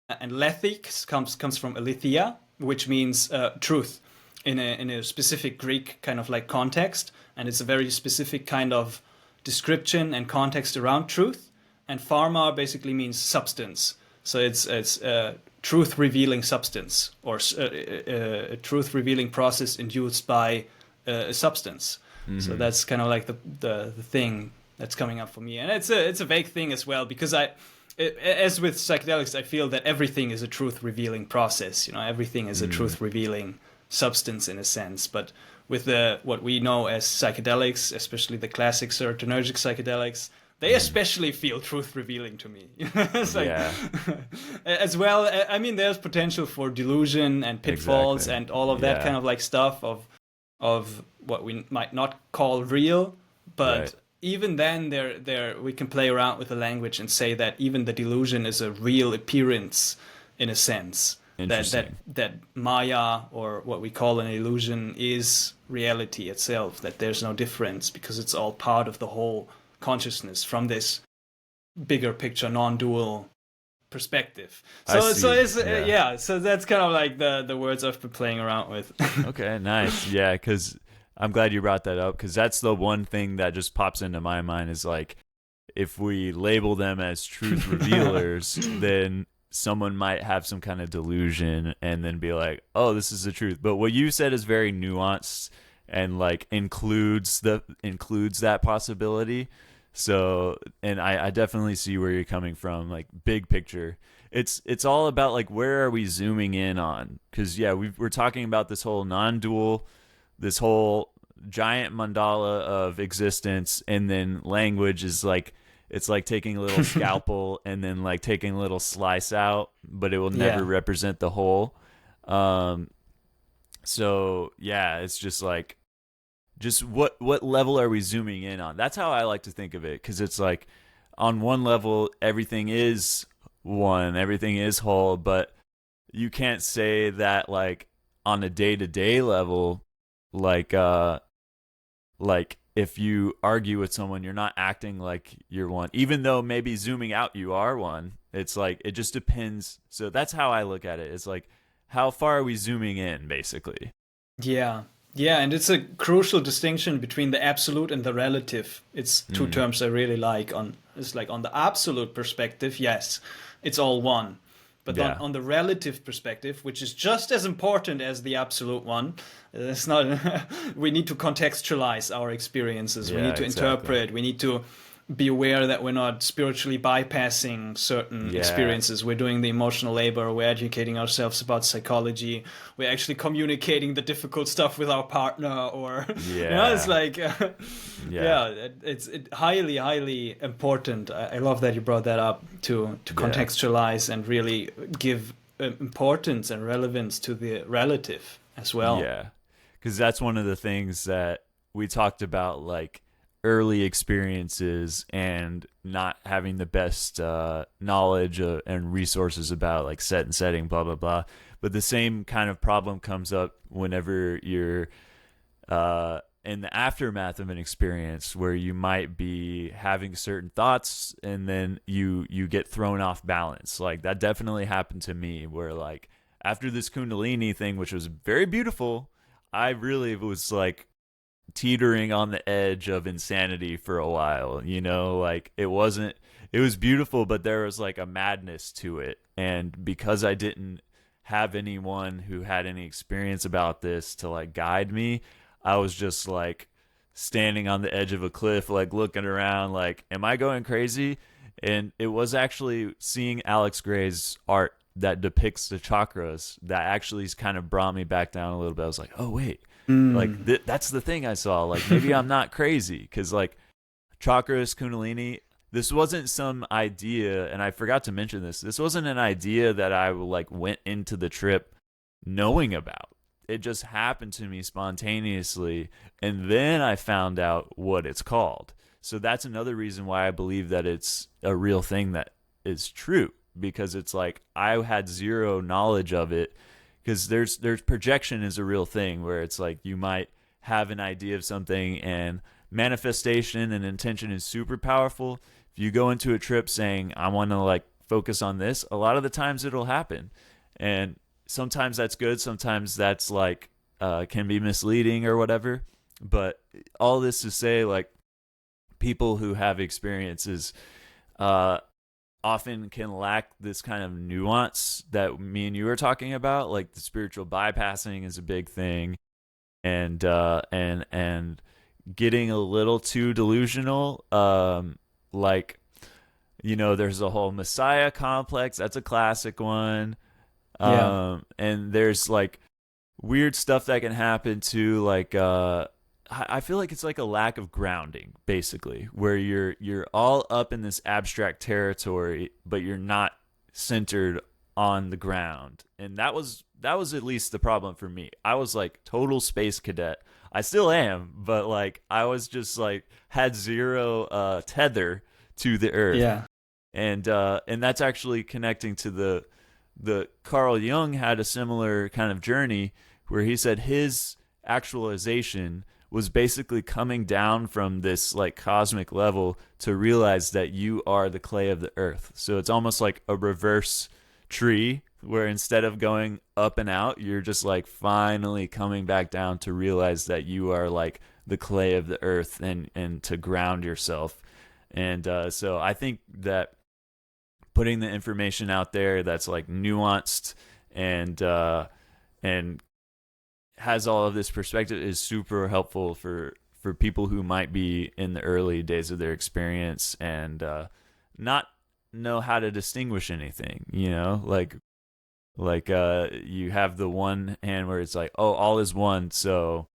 and lethics comes from aletheia, which means truth in a specific Greek kind of like context, and it's a very specific kind of description and context around truth. And pharma basically means substance. So it's truth revealing substance, or a truth revealing process induced by a substance. So that's kind of like the thing that's coming up for me, and it's a vague thing as well, because as with psychedelics, I feel that everything is a truth revealing process. Everything is a truth revealing substance in a sense. But with what we know as psychedelics, especially the classic serotonergic psychedelics, they especially feel truth revealing to me. It's like, Yeah. as well, I mean, there's potential for delusion and pitfalls Exactly. and all of that Yeah. kind of like stuff of what we might not call real, Right. but even then there we can play around with the language and say that even the delusion is a real appearance in a sense, Interesting. that Maya, or what we call an illusion, is reality itself, that there's no difference because it's all part of the whole consciousness from this bigger picture non-dual perspective. I So see. it's Yeah. yeah, so that's kind of like the words I've been playing around with. Okay, nice. Yeah, because I'm glad you brought that up because that's the one thing that just pops into my mind is like if we label them as truth revealers, then someone might have some kind of delusion and then be like, "Oh, this is the truth." But what you said is very nuanced and like includes that possibility. So, and I definitely see where you're coming from, like big picture. It's all about like where are we zooming in on? Because yeah, we're talking about this whole non-dual, this whole giant mandala of existence, and then language is like it's like taking a little scalpel and then like taking a little slice out, but it will never Yeah. represent the whole. Um, so yeah, it's just like just what level are we zooming in on? That's how I like to think of it because it's like on one level everything is one, everything is whole, but you can't say that like on a day-to-day level like like if you argue with someone you're not acting like you're one even though maybe zooming out you are one. It's like it just depends. So that's how I look at it. It's like how far are we zooming in basically. Yeah. Yeah, and it's a crucial distinction between the absolute and the relative. It's two Mm, terms I really like. On It's like on the absolute perspective, yes, it's all one. But yeah. on the relative perspective, which is just as important as the absolute one, it's not we need to contextualize our experiences. We Yeah, need to exactly. interpret. We need to be aware that we're not spiritually bypassing certain Yeah. experiences. We're doing the emotional labor. We're educating ourselves about psychology. We're actually communicating the difficult stuff with our partner, or it's Yeah. like, Yeah. yeah, it's highly, highly important. I love that you brought that up to Yeah. contextualize and really give importance and relevance to the relative as well. Yeah. Because that's one of the things that we talked about, like early experiences and not having the best knowledge and resources about like set and setting, blah, blah, blah. But the same kind of problem comes up whenever you're in the aftermath of an experience where you might be having certain thoughts and then you get thrown off balance. Like that definitely happened to me where like after this Kundalini thing, which was very beautiful, I really was like teetering on the edge of insanity for a while. You know, like it was beautiful, but there was like a madness to it. And because I didn't have anyone who had any experience about this to like guide me, I was just like standing on the edge of a cliff, like looking around, like, am I going crazy? And it was actually seeing Alex Gray's art that depicts the chakras that actually kind of brought me back down a little bit. I was like, oh, wait, like Mm. that's the thing I saw. Like maybe I'm not crazy because like chakras, Kundalini. This wasn't some idea, and I forgot to mention this. This wasn't an idea that I like went into the trip knowing about. It just happened to me spontaneously, and then I found out what it's called. So that's another reason why I believe that it's a real thing that is true because it's like I had zero knowledge of it because there's projection is a real thing where it's like you might have an idea of something and manifestation and intention is super powerful. If you go into a trip saying I want to like focus on this, a lot of the times it'll happen. And sometimes that's good, sometimes that's like can be misleading or whatever. But all this to say like people who have experiences uh often can lack this kind of nuance that me and you were talking about. Like the spiritual bypassing is a big thing, and getting a little too delusional. Like you know, there's a whole Messiah complex. That's a classic one. Yeah. And there's like weird stuff that can happen too, like I feel like it's like a lack of grounding, basically, where you're all up in this abstract territory, but you're not centered on the ground. And that was at least the problem for me. I was like total space cadet. I still am, but like I was just like had zero tether to the earth. Yeah. And that's actually connecting to the Carl Jung had a similar kind of journey where he said his actualization was basically coming down from this like cosmic level to realize that you are the clay of the earth. So it's almost like a reverse tree where instead of going up and out, you're just like finally coming back down to realize that you are like the clay of the earth, and to ground yourself. And so I think that putting the information out there that's like nuanced and has all of this perspective is super helpful for people who might be in the early days of their experience and not know how to distinguish anything, you know, like you have the one hand where it's like, oh, all is one, so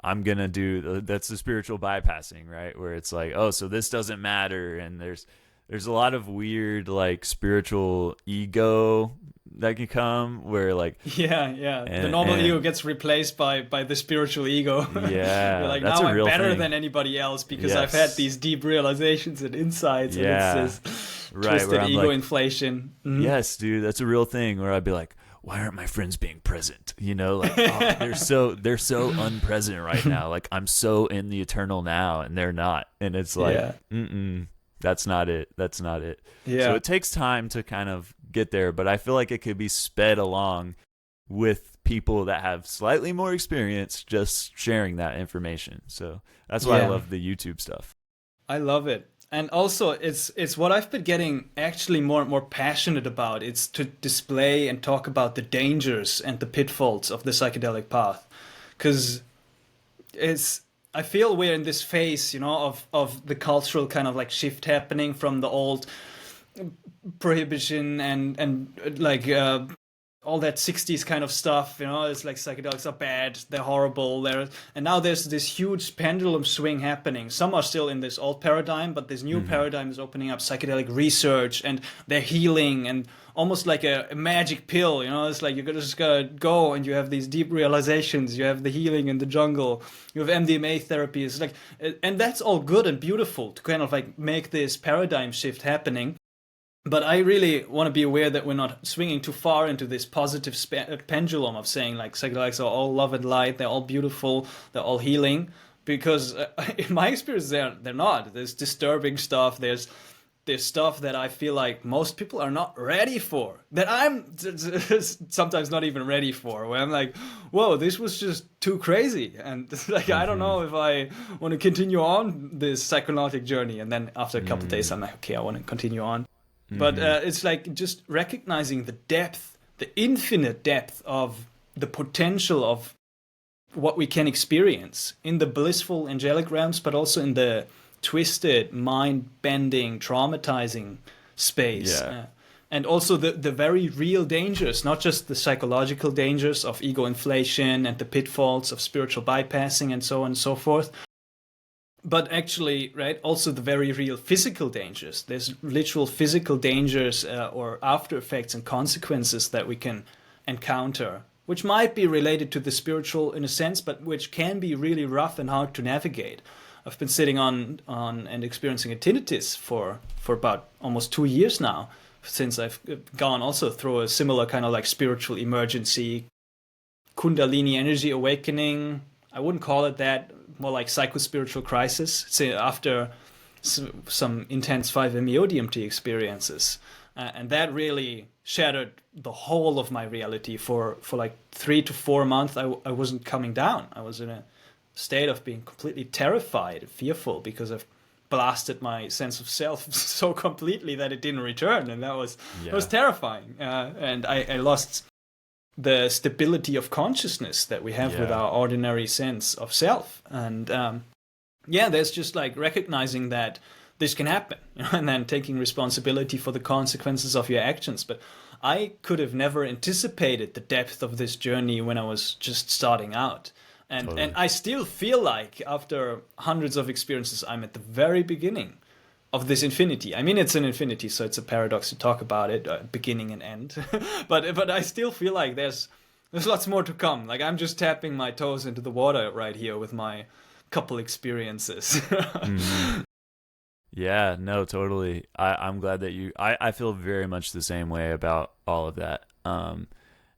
I'm gonna do that's the spiritual bypassing, right? Where it's like, oh, so this doesn't matter, and there's a lot of weird like spiritual ego that can come where like the normal ego gets replaced by the spiritual ego. Yeah, you're like, that's now a real I'm better thing. than anybody else because Yes. I've had these deep realizations and insights. Yeah. And it's this Right, twisted where I'm ego like, inflation. Mhm. Yes, dude, that's a real thing where I'd be like, why aren't my friends being present? You know, like, oh, they're so unpresent right now. Like I'm so in the eternal now and they're not. And it's like, that's not it. That's not it. Yeah. So it takes time to kind of get there, but I feel like it could be sped along with people that have slightly more experience just sharing that information. So that's why I love the YouTube stuff. I love it. And also, it's what I've been getting actually more and more passionate about. It's to display and talk about the dangers and the pitfalls of the psychedelic path. Because I feel we're in this phase, you know, of the cultural kind of like shift happening from the old prohibition and like all that 60s kind of stuff, you know. It's like psychedelics are bad, they're horrible, and now there's this huge pendulum swing happening. Some are still in this old paradigm, but this new paradigm is opening up psychedelic research, and they're healing, and almost like a magic pill, you know. It's like you're just gotta go and you have these deep realizations, you have the healing in the jungle, you have MDMA therapy. It's like, and that's all good and beautiful to kind of like make this paradigm shift happening. But I really want to be aware that we're not swinging too far into this positive pendulum of saying like psychedelics are all love and light, they're all beautiful, they're all healing. Because in my experience, they're not. There's disturbing stuff. There's stuff that I feel like most people are not ready for. That I'm sometimes not even ready for. Where I'm like, whoa, this was just too crazy. And like, I don't know if I want to continue on this psychonautic journey. And then after a couple of days, I'm like, okay, I want to continue on. But it's like just recognizing the depth, the infinite depth of the potential of what we can experience in the blissful angelic realms, but also in the twisted, mind-bending, traumatizing space. Yeah. And also the very real dangers, not just the psychological dangers of ego inflation and the pitfalls of spiritual bypassing and so on and so forth. But actually, right, also the very real physical dangers. There's literal physical dangers or after effects and consequences that we can encounter, which might be related to the spiritual in a sense, but which can be really rough and hard to navigate. I've been sitting on and experiencing a tinnitus for about almost 2 years now, since I've gone also through a similar kind of like spiritual emergency, Kundalini energy awakening. I wouldn't call it that, more like psycho-spiritual crisis. So after some intense 5-MeO DMT experiences. And that really shattered the whole of my reality. For like 3 to 4 months, I wasn't coming down. I was in a state of being completely terrified, fearful, because I've blasted my sense of self so completely that it didn't return. And that was terrifying. And I lost the stability of consciousness that we have with our ordinary sense of self. And there's just like recognizing that this can happen, you know, and then taking responsibility for the consequences of your actions. But I could have never anticipated the depth of this journey when I was just starting out. And Totally. I still feel like after hundreds of experiences, I'm at the very beginning of this infinity. I mean, it's an infinity, so it's a paradox to talk about it, beginning and end. but I still feel like there's lots more to come. Like I'm just tapping my toes into the water right here with my couple experiences. Yeah, no, totally. I'm glad that I feel very much the same way about all of that.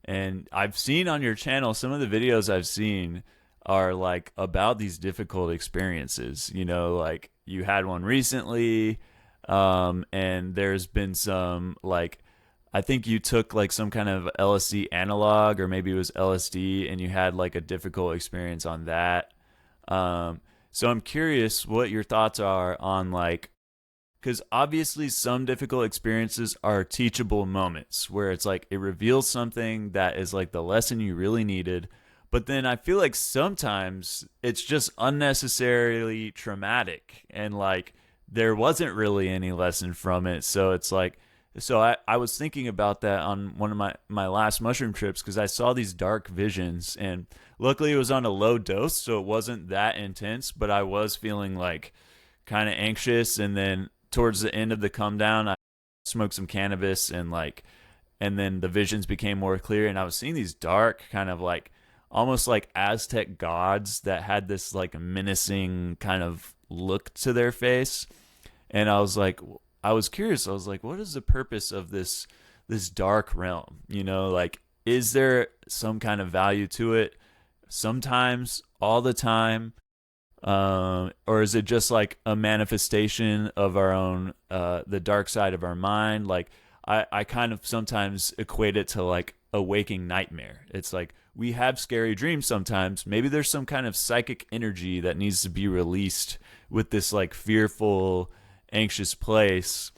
And I've seen on your channel, some of the videos I've seen are like about these difficult experiences. You know, like you had one recently, and there's been some like, I think you took like some kind of LSD analog, or maybe it was LSD, and you had like a difficult experience on that. So I'm curious what your thoughts are on like, because obviously some difficult experiences are teachable moments where it's like it reveals something that is like the lesson you really needed. But then I feel like sometimes it's just unnecessarily traumatic and like there wasn't really any lesson from it. So it's like, so I was thinking about that on one of my last mushroom trips because I saw these dark visions, and luckily it was on a low dose, so it wasn't that intense, but I was feeling like kind of anxious. And then towards the end of the come down, I smoked some cannabis, and like, and then the visions became more clear, and I was seeing these dark kind of like almost like Aztec gods that had this like menacing kind of look to their face. And I was like, I was curious. I was like, what is the purpose of this dark realm? You know, like, is there some kind of value to it? Sometimes, all the time, or is it just like a manifestation of our own, the dark side of our mind? Like, I kind of sometimes equate it to like a waking nightmare. It's like we have scary dreams sometimes. Maybe there's some kind of psychic energy that needs to be released with this like fearful, anxious place.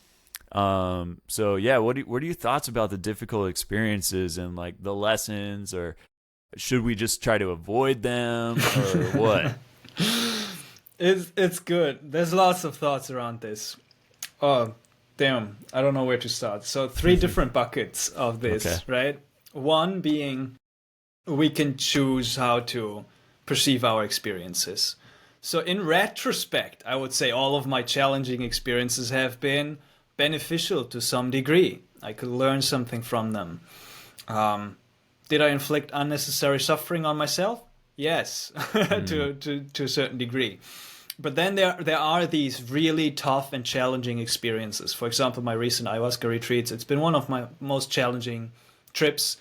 So yeah, what are your thoughts about the difficult experiences and like the lessons, or should we just try to avoid them, or what? It's good. There's lots of thoughts around this. Oh, damn. I don't know where to start. So 3 different buckets of this, Okay. right? One being we can choose how to perceive our experiences. So in retrospect, I would say all of my challenging experiences have been beneficial to some degree. I could learn something from them. Did I inflict unnecessary suffering on myself? Yes, to a certain degree. But then there are these really tough and challenging experiences. For example, my recent ayahuasca retreats, it's been one of my most challenging trips.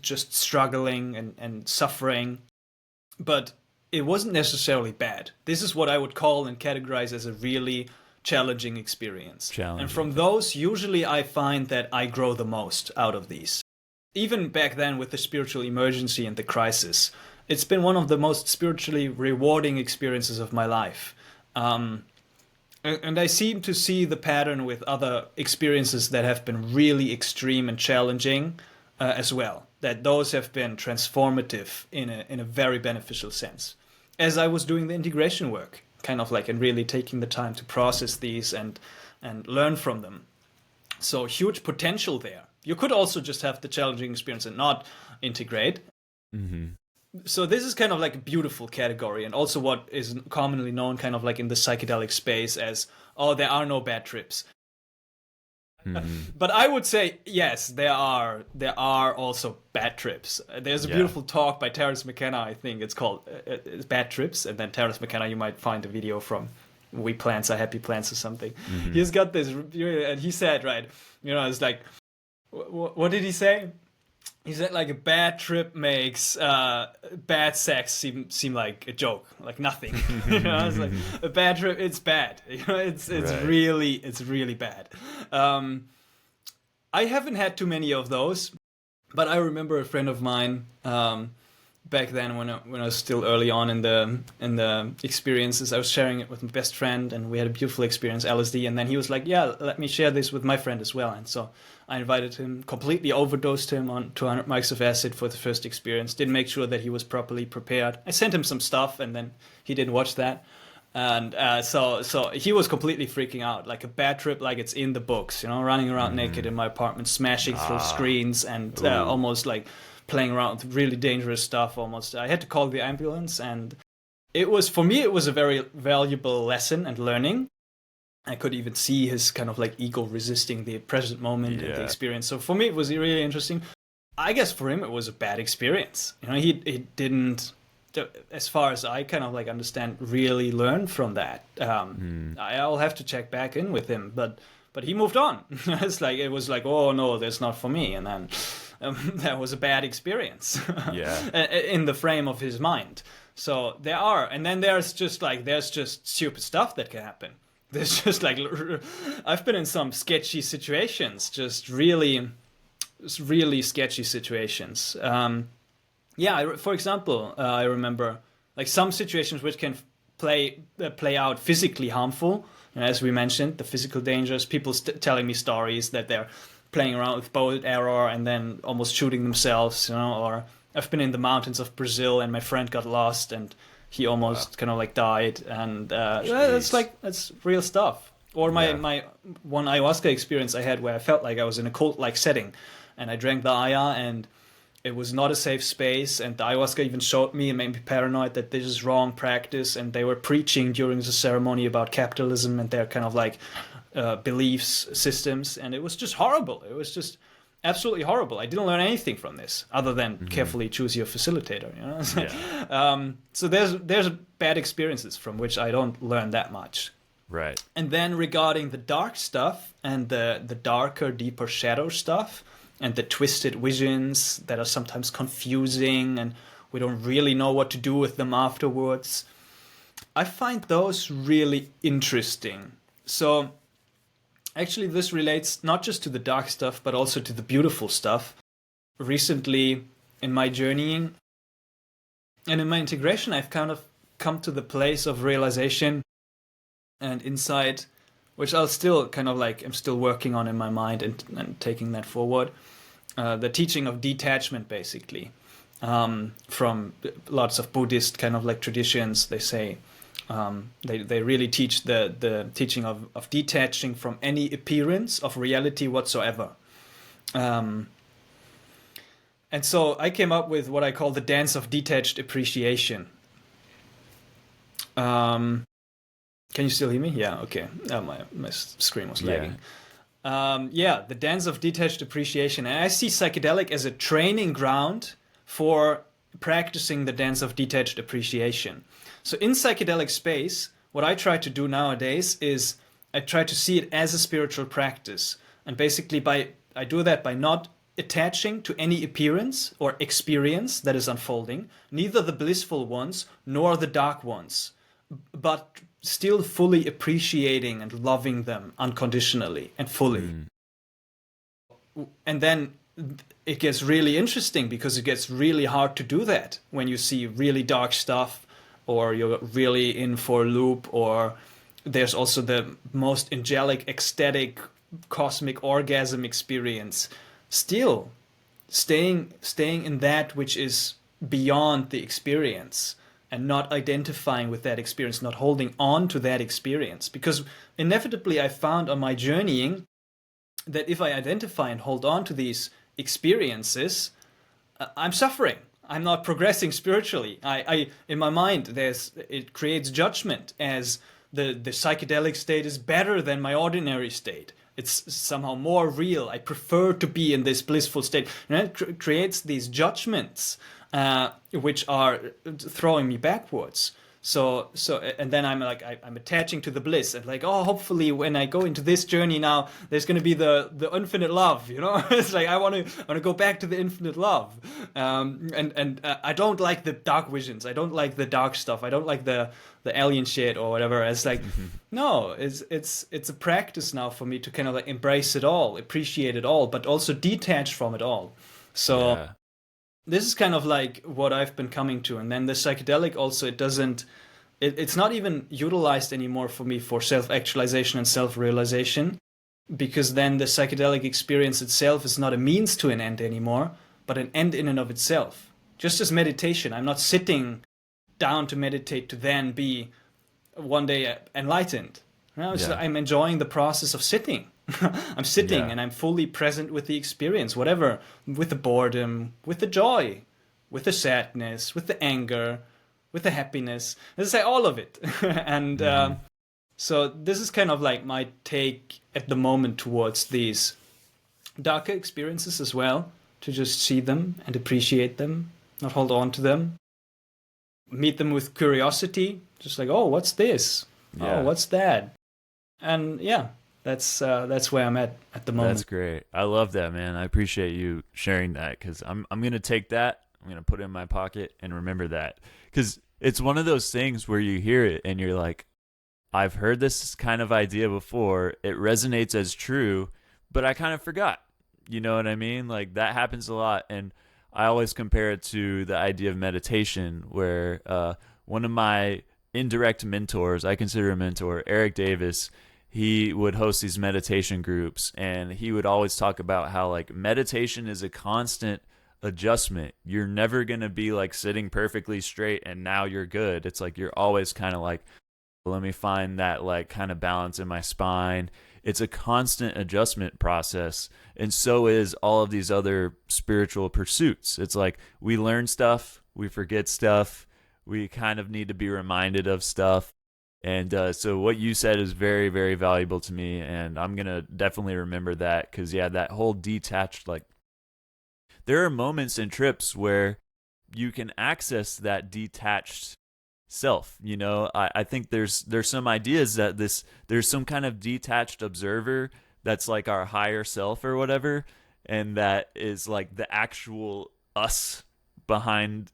Just struggling and suffering. But it wasn't necessarily bad. This is what I would call and categorize as a really challenging experience. And from those, usually I find that I grow the most out of these. Even back then with the spiritual emergency and the crisis, it's been one of the most spiritually rewarding experiences of my life. And I seem to see the pattern with other experiences that have been really extreme and challenging as well. That those have been transformative in a very beneficial sense. As I was doing the integration work, kind of like, and really taking the time to process these and learn from them. So huge potential there. You could also just have the challenging experience and not integrate. Mm-hmm. So this is kind of like a beautiful category, and also what is commonly known kind of like in the psychedelic space as, oh, there are no bad trips. Mm-hmm. But I would say, yes, there are also bad trips. There's a beautiful talk by Terence McKenna, I think it's called Bad Trips, and then Terence McKenna, you might find a video from We Plants Are Happy Plants or something. Mm-hmm. He's got this, and he said, right, you know, it's like, what did he say? He said like a bad trip makes bad sex seem like a joke, like nothing. You know, it's like a bad trip, it's bad. You know, it's right. really bad. I haven't had too many of those, but I remember a friend of mine back then when I was still early on in the experiences. I was sharing it with my best friend, and we had a beautiful experience, LSD. And then he was like, "Yeah, let me share this with my friend as well." And so I invited him, completely overdosed him on 200 mics of acid for the first experience. Didn't make sure that he was properly prepared. I sent him some stuff, and then he didn't watch that. And so he was completely freaking out, like a bad trip, like it's in the books, you know, running around naked in my apartment, smashing through screens, and almost like playing around with really dangerous stuff almost. I had to call the ambulance, and it was, for me, it was a very valuable lesson and learning. I could even see his kind of like ego resisting the present moment and the experience. So for me, it was really interesting. I guess for him, it was a bad experience. You know, he didn't, as far as I kind of like understand, really learn from that. I'll have to check back in with him, but he moved on. It was like, oh no, that's not for me. And then that was a bad experience. In the frame of his mind. So there's just stupid stuff that can happen. There's just like, I've been in some sketchy situations, just really sketchy situations. For example, I remember like some situations which can play out physically harmful. You know, as we mentioned, the physical dangers, people telling me stories that they're playing around with bow and arrow and then almost shooting themselves, you know, or I've been in the mountains of Brazil and my friend got lost and he almost kind of like died, and that's real stuff. Or my one ayahuasca experience I had where I felt like I was in a cult-like setting, and I drank the aya, and it was not a safe space, and the ayahuasca even showed me and made me paranoid that this is wrong practice, and they were preaching during the ceremony about capitalism and their kind of like beliefs systems, and it was just horrible. It was just absolutely horrible. I didn't learn anything from this other than carefully choose your facilitator. You know, so there's bad experiences from which I don't learn that much. Right. And then regarding the dark stuff and the darker, deeper shadow stuff and the twisted visions that are sometimes confusing and we don't really know what to do with them afterwards, I find those really interesting. So actually, this relates not just to the dark stuff, but also to the beautiful stuff. Recently, in my journeying and in my integration, I've kind of come to the place of realization and insight, which I'll still kind of like, I'm still working on in my mind and taking that forward. The teaching of detachment, basically, from lots of Buddhist kind of like traditions. They say, they really teach the teaching of detaching from any appearance of reality whatsoever. And so I came up with what I call the dance of detached appreciation. Can you still hear me? Yeah, okay. My screen was lagging. The dance of detached appreciation. And I see psychedelic as a training ground for practicing the dance of detached appreciation. So in psychedelic space, what I try to do nowadays is I try to see it as a spiritual practice. And basically I do that by not attaching to any appearance or experience that is unfolding, neither the blissful ones nor the dark ones, but still fully appreciating and loving them unconditionally and fully. And then it gets really interesting because it gets really hard to do that when you see really dark stuff, or you're really in for a loop, or there's also the most angelic, ecstatic, cosmic orgasm experience. Still, staying in that which is beyond the experience and not identifying with that experience, not holding on to that experience. Because inevitably I found on my journeying that if I identify and hold on to these experiences, I'm suffering. I'm not progressing spiritually. I in my mind, it creates judgment as the psychedelic state is better than my ordinary state. It's somehow more real. I prefer to be in this blissful state. And it creates these judgments which are throwing me backwards. So and then I'm attaching to the bliss and like, oh, hopefully when I go into this journey now, there's going to be the infinite love, you know. It's like I want to go back to the infinite love, and I don't like the dark visions. I don't like the dark stuff. I don't like the alien shit or whatever. It's like, no, it's a practice now for me to kind of like embrace it all, appreciate it all, but also detach from it all. So. Yeah. This is kind of like what I've been coming to. And then the psychedelic also, it's not even utilized anymore for me for self-actualization and self-realization, because then the psychedelic experience itself is not a means to an end anymore, but an end in and of itself. Just as meditation, I'm not sitting down to meditate to then be one day enlightened. You know, I'm enjoying the process of sitting. I'm sitting Yeah. and I'm fully present with the experience, whatever, with the boredom, with the joy, with the sadness, with the anger, with the happiness. Let's say all of it. And Hmm. so this is kind of like my take at the moment towards these darker experiences as well, to just see them and appreciate them, not hold on to them, meet them with curiosity, just like, oh, what's this? Oh, Yeah. what's that? And yeah, that's where I'm at the That's moment. great. I love that, man. I appreciate you sharing that because I'm gonna take that. I'm gonna put it in my pocket and remember that because it's one of those things where you hear it and you're like, I've heard this kind of idea before. It resonates as true, but I kind of forgot. You know what I mean? Like that happens a lot, and I always compare it to the idea of meditation, where one of my indirect mentors, I consider a mentor, Eric Davis, he would host these meditation groups, and he would always talk about how like meditation is a constant adjustment. You're never going to be like sitting perfectly straight and now you're good. It's like you're always kind of like, let me find that like kind of balance in my spine. It's a constant adjustment process, and so is all of these other spiritual pursuits. It's like we learn stuff, we forget stuff, we kind of need to be reminded of stuff. And so what you said is very, very valuable to me, and I'm gonna definitely remember that because yeah, that whole detached, like there are moments and trips where you can access that detached self. You know, I think there's some ideas that there's some kind of detached observer that's like our higher self or whatever, and that is like the actual us behind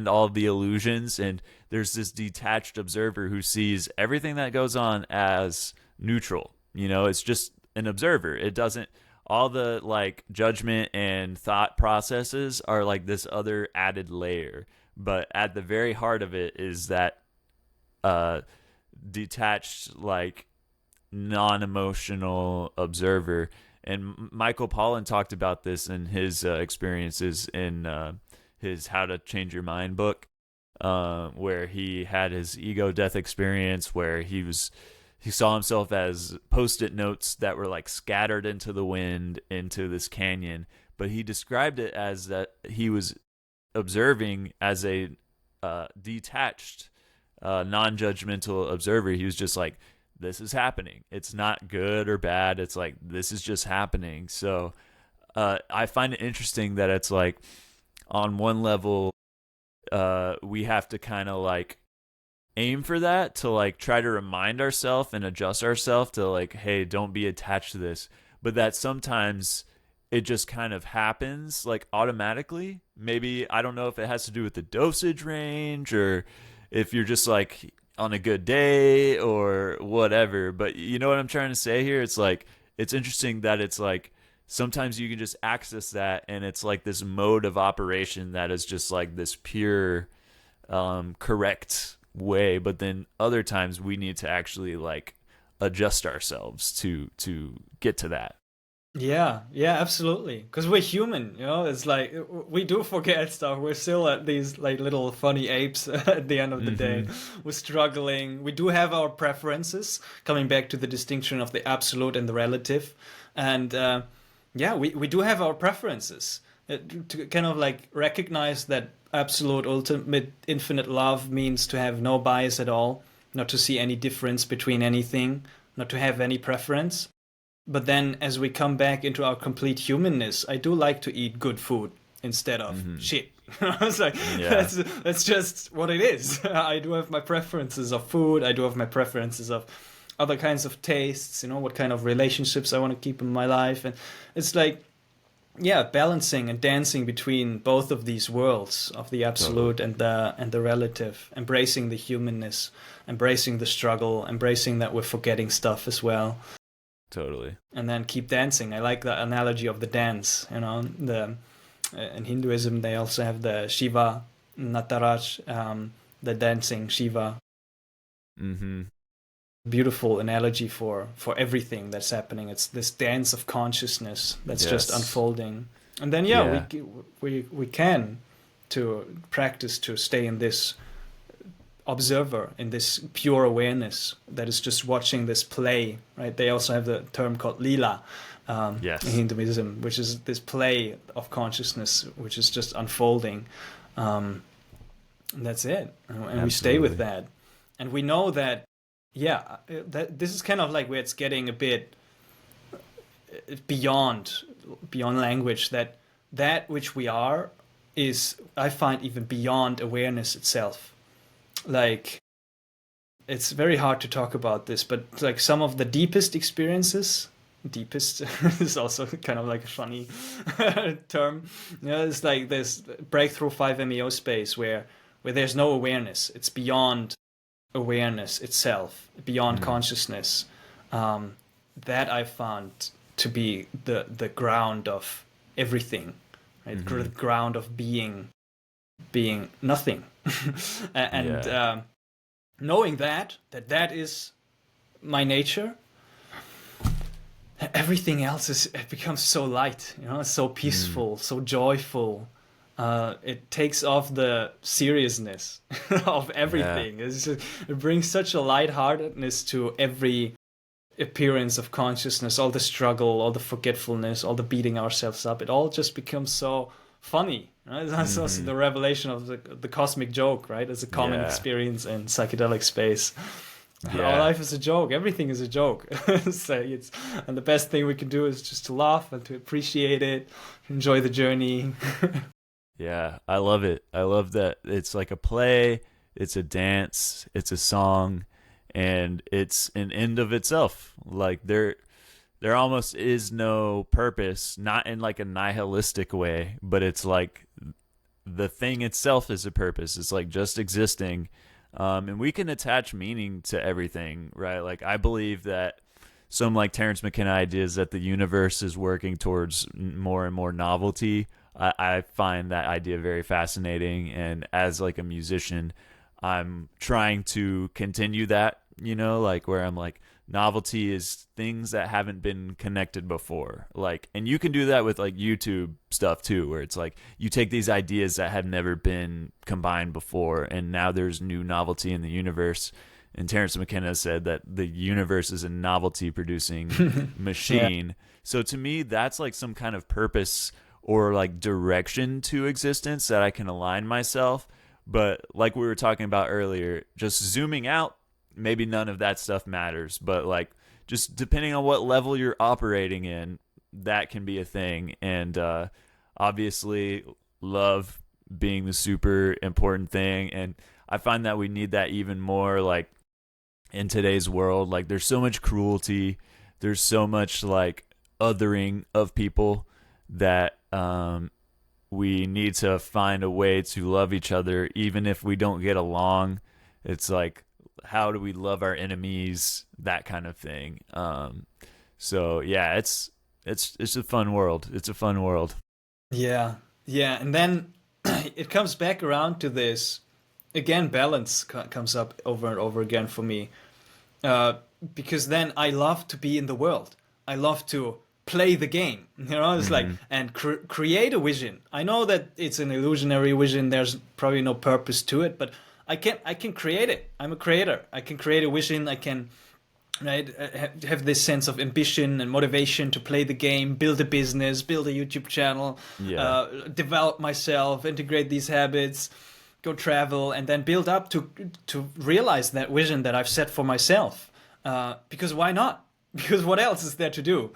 all of the illusions. And there's this detached observer who sees everything that goes on as neutral. You know, it's just an observer. It doesn't, all the like judgment and thought processes are like this other added layer, but at the very heart of it is that uh detached, like non-emotional observer. And Michael Pollan talked about this in his experiences in his How to Change Your Mind book, where he had his ego death experience, where he saw himself as post-it notes that were like scattered into the wind into this canyon. But he described it as that he was observing as a detached, non-judgmental observer. He was just like, this is happening. It's not good or bad. It's like, this is just happening. So I find it interesting that it's like, on one level, we have to kind of like aim for that, to like try to remind ourselves and adjust ourselves to like, hey, don't be attached to this. But that sometimes it just kind of happens like automatically. Maybe, I don't know if it has to do with the dosage range or if you're just like on a good day or whatever. But you know what I'm trying to say here? It's like, it's interesting that it's like sometimes you can just access that and it's like this mode of operation that is just like this pure correct way, but then other times we need to actually like adjust ourselves to get to that. Yeah, yeah, absolutely. Because we're human, you know. It's like we do forget stuff. We're still at these like little funny apes at the end of the day. Mm-hmm. We're struggling. We do have our preferences. Coming back to the distinction of the absolute and the relative, and yeah, we do have our preferences. To kind of like recognize that absolute, ultimate, infinite love means to have no bias at all, not to see any difference between anything, not to have any preference. But then as we come back into our complete humanness, I do like to eat good food instead of Mm-hmm. shit. I was like, Yeah, that's just what it is. I do have my preferences of food. I do have my preferences of other kinds of tastes, you know, what kind of relationships I want to keep in my life. And it's like, yeah, balancing and dancing between both of these worlds of the totally. absolute and the relative, embracing the humanness, embracing the struggle, embracing that we're forgetting stuff as well, Totally. and then keep dancing. I like the analogy of the dance. You know, the in Hinduism they also have the Shiva Nataraj, the dancing Shiva. Mm-hmm. Beautiful analogy for everything that's happening. It's this dance of consciousness that's just Yes. unfolding. And then yeah, Yeah. we can to practice to stay in this observer, in this pure awareness that is just watching this play, right? They also have the term called lila Yes. in Hinduism, which is this play of consciousness, which is just unfolding. And that's it. And we stay with that. And we know that, that this is kind of like where it's getting a bit beyond language, that which we are is, I find, even beyond awareness itself. Like, it's very hard to talk about this, but like some of the deepest experiences, deepest is also kind of like a funny term. It's like this breakthrough 5-MeO space where there's no awareness. It's beyond awareness itself, beyond consciousness. That I found to be the ground of everything, right? The ground of being nothing. And knowing that is my nature, everything else it becomes so light, so peaceful, so joyful. It takes off the seriousness of everything. It brings such a lightheartedness to every appearance of consciousness, all the struggle, all the forgetfulness, all the beating ourselves up. It all just becomes so funny. Right? That's also the revelation of the cosmic joke, right? As a common experience in psychedelic space. Our life is a joke. Everything is a joke. And the best thing we can do is just to laugh and to appreciate it, enjoy the journey. Yeah, I love it. I love that it's like a play, it's a dance, it's a song, and it's an end of itself. Like there almost is no purpose, not in like a nihilistic way, but it's like the thing itself is a purpose. It's like just existing. And we can attach meaning to everything, right? Like I believe that some like Terrence McKenna ideas that the universe is working towards more and more novelty. I find that idea very fascinating. And as like a musician, I'm trying to continue that, like where I'm like, novelty is things that haven't been connected before. Like, and you can do that with like YouTube stuff too, where it's like you take these ideas that have never been combined before, and now there's new novelty in the universe. And Terrence McKenna said that the universe is a novelty producing machine. Yeah. So to me, that's like some kind of purpose or like direction to existence that I can align myself. But like we were talking about earlier, just zooming out, maybe none of that stuff matters. But like just depending on what level you're operating in, that can be a thing. And obviously love being the super important thing. And I find that we need that even more like in today's world. Like there's so much cruelty, there's so much like othering of people that we need to find a way to love each other even if we don't get along. It's like, how do we love our enemies, that kind of thing. So yeah, it's a fun world. It's a fun world. Yeah And then it comes back around to this again. Balance comes up over and over again for me, because then I love to be in the world. I love to play the game, it's like, and create a vision. I know that it's an illusionary vision, there's probably no purpose to it, but I can create it. I'm a creator. I can create a vision. I can have this sense of ambition and motivation to play the game, build a business, build a YouTube channel, develop myself, integrate these habits, go travel, and then build up to realize that vision that I've set for myself. Because why not? Because what else is there to do?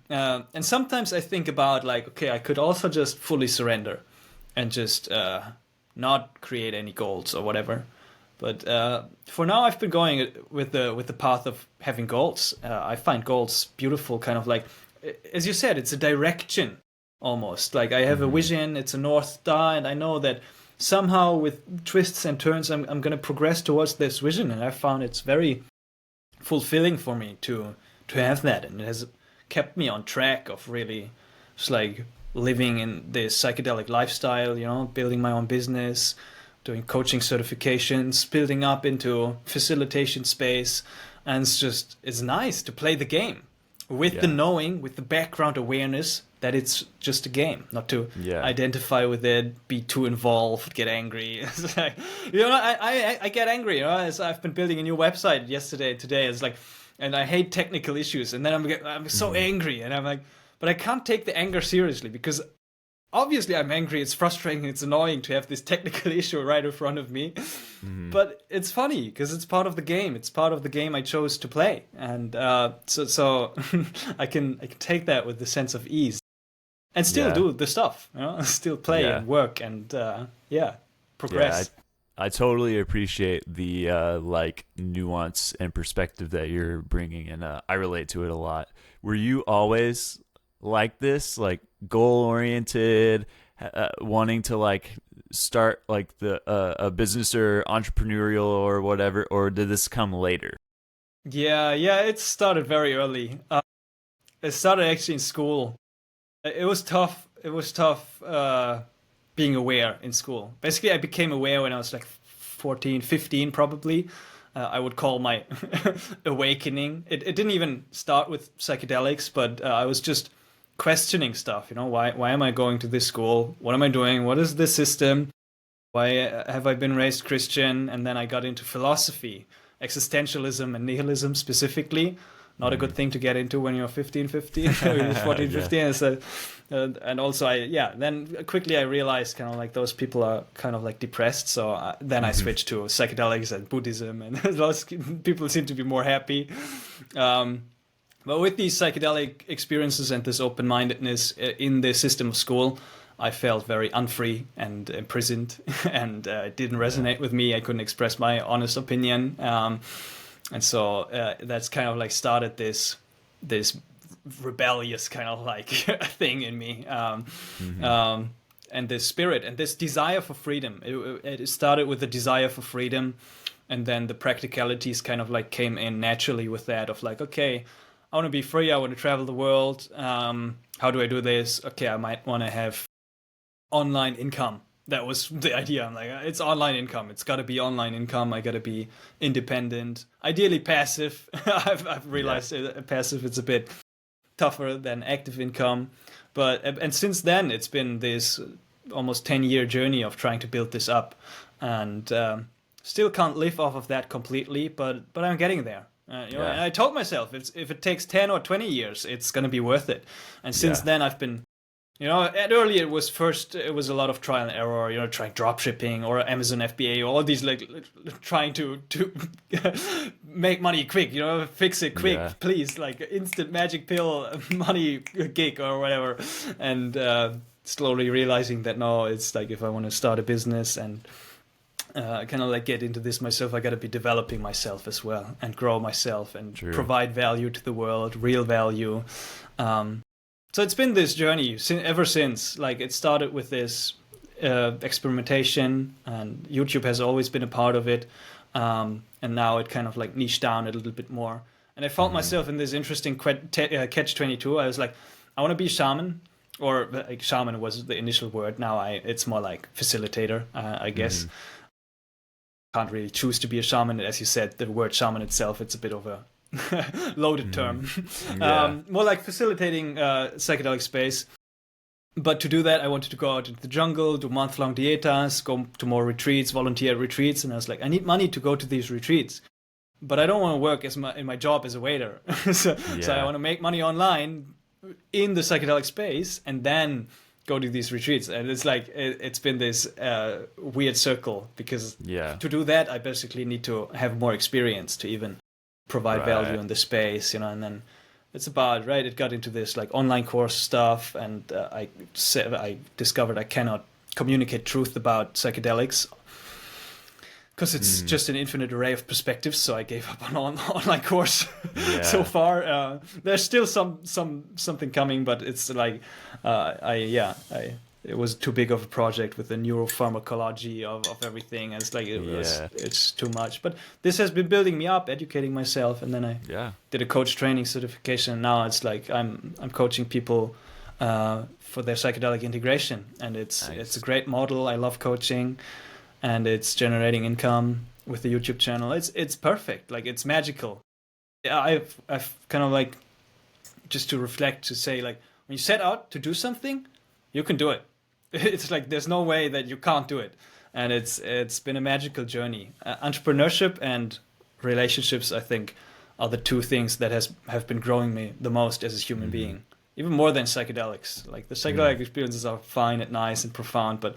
And sometimes I think about like, okay, I could also just fully surrender and just not create any goals or whatever. But for now, I've been going with the path of having goals. I find goals beautiful, kind of like, as you said, it's a direction almost. Like I have a vision, it's a North Star, and I know that somehow with twists and turns, I'm going to progress towards this vision. And I found it's very fulfilling for me to have that, and it has kept me on track of really just like living in this psychedelic lifestyle, building my own business, doing coaching certifications, building up into facilitation space. And it's nice to play the game. with the knowing, with the background awareness that it's just a game, not to identify with it, be too involved, get angry. It's like, I get angry. As I've been building a new website today. It's like, and I hate technical issues, and then I'm so angry, and I'm like, but I can't take the anger seriously because obviously I'm angry. It's frustrating. It's annoying to have this technical issue right in front of me. But it's funny because it's part of the game. It's part of the game I chose to play, and so I can take that with the sense of ease, and still do the stuff. Still play and work and progress. Yeah, I totally appreciate the like nuance and perspective that you're bringing, and I relate to it a lot. Were you always like this, like goal oriented, wanting to like start like a business or entrepreneurial or whatever, or did this come later? Yeah, it started very early. It started actually in school. It was tough. Being aware in school. Basically, I became aware when I was like 14, 15 probably. I would call my awakening. It didn't even start with psychedelics, but I was just questioning stuff. Why am I going to this school? What am I doing? What is this system? Why have I been raised Christian? And then I got into philosophy, existentialism and nihilism specifically. Not a good thing to get into when you're 14, 15. So, and also then quickly I realized kind of like those people are kind of like depressed. So then I switched to psychedelics and Buddhism, and those people seem to be more happy. But with these psychedelic experiences and this open-mindedness in the system of school, I felt very unfree and imprisoned, and it didn't resonate with me. I couldn't express my honest opinion. And so that's kind of like started this rebellious kind of like thing in me, and this spirit and this desire for freedom. It started with the desire for freedom, and then the practicalities kind of like came in naturally with that of like, okay, I want to be free. I want to travel the world. How do I do this? Okay, I might want to have online income. That was the idea. I'm like, it's online income. It's got to be online income. I got to be independent, ideally passive. I've realized passive is a bit tougher than active income. And since then, it's been this almost 10-year journey of trying to build this up, and still can't live off of that completely, but I'm getting there. And I told myself if it takes 10 or 20 years, it's going to be worth it. And since then, I've been, and earlier it was a lot of trial and error, trying drop shipping or Amazon FBA, all these like trying to make money quick, fix it quick, please, like instant magic pill money gig or whatever. And slowly realizing that no, it's like if I want to start a business and kind of like get into this myself, I got to be developing myself as well and grow myself and provide value to the world, real value. So it's been this journey ever since. Like it started with this experimentation, and YouTube has always been a part of it. And now it kind of like niched down a little bit more. And I found myself in this interesting catch-22. I was like, I want to be a shaman, or like shaman was the initial word. Now it's more like facilitator, I guess. Can't really choose to be a shaman. As you said, the word shaman itself, it's a bit of a loaded term. More like facilitating psychedelic space. But to do that, I wanted to go out into the jungle, do month-long dietas, go to more retreats, volunteer retreats. And I was like, I need money to go to these retreats. But I don't want to work in my job as a waiter. So I want to make money online in the psychedelic space and then go to these retreats. And it's like it's been this weird circle, because to do that I basically need to have more experience to even provide value in the space, and then it's about it got into this like online course stuff, and I discovered I cannot communicate truth about psychedelics because it's just an infinite array of perspectives. So I gave up on online course so far. There's still something coming, but it's like it was too big of a project with the neuropharmacology of everything. And it's like it's too much. But this has been building me up, educating myself, and then I did a coach training certification. And now it's like I'm coaching people for their psychedelic integration, and it's a great model. I love coaching. And it's generating income with the YouTube channel. It's perfect. Like it's magical. I've kind of like just to reflect, to say like, when you set out to do something, you can do it. It's like there's no way that you can't do it, and it's been a magical journey. Entrepreneurship and relationships, I think, are the two things that have been growing me the most as a human being, even more than psychedelics. Like the psychedelic experiences are fine and nice and profound, but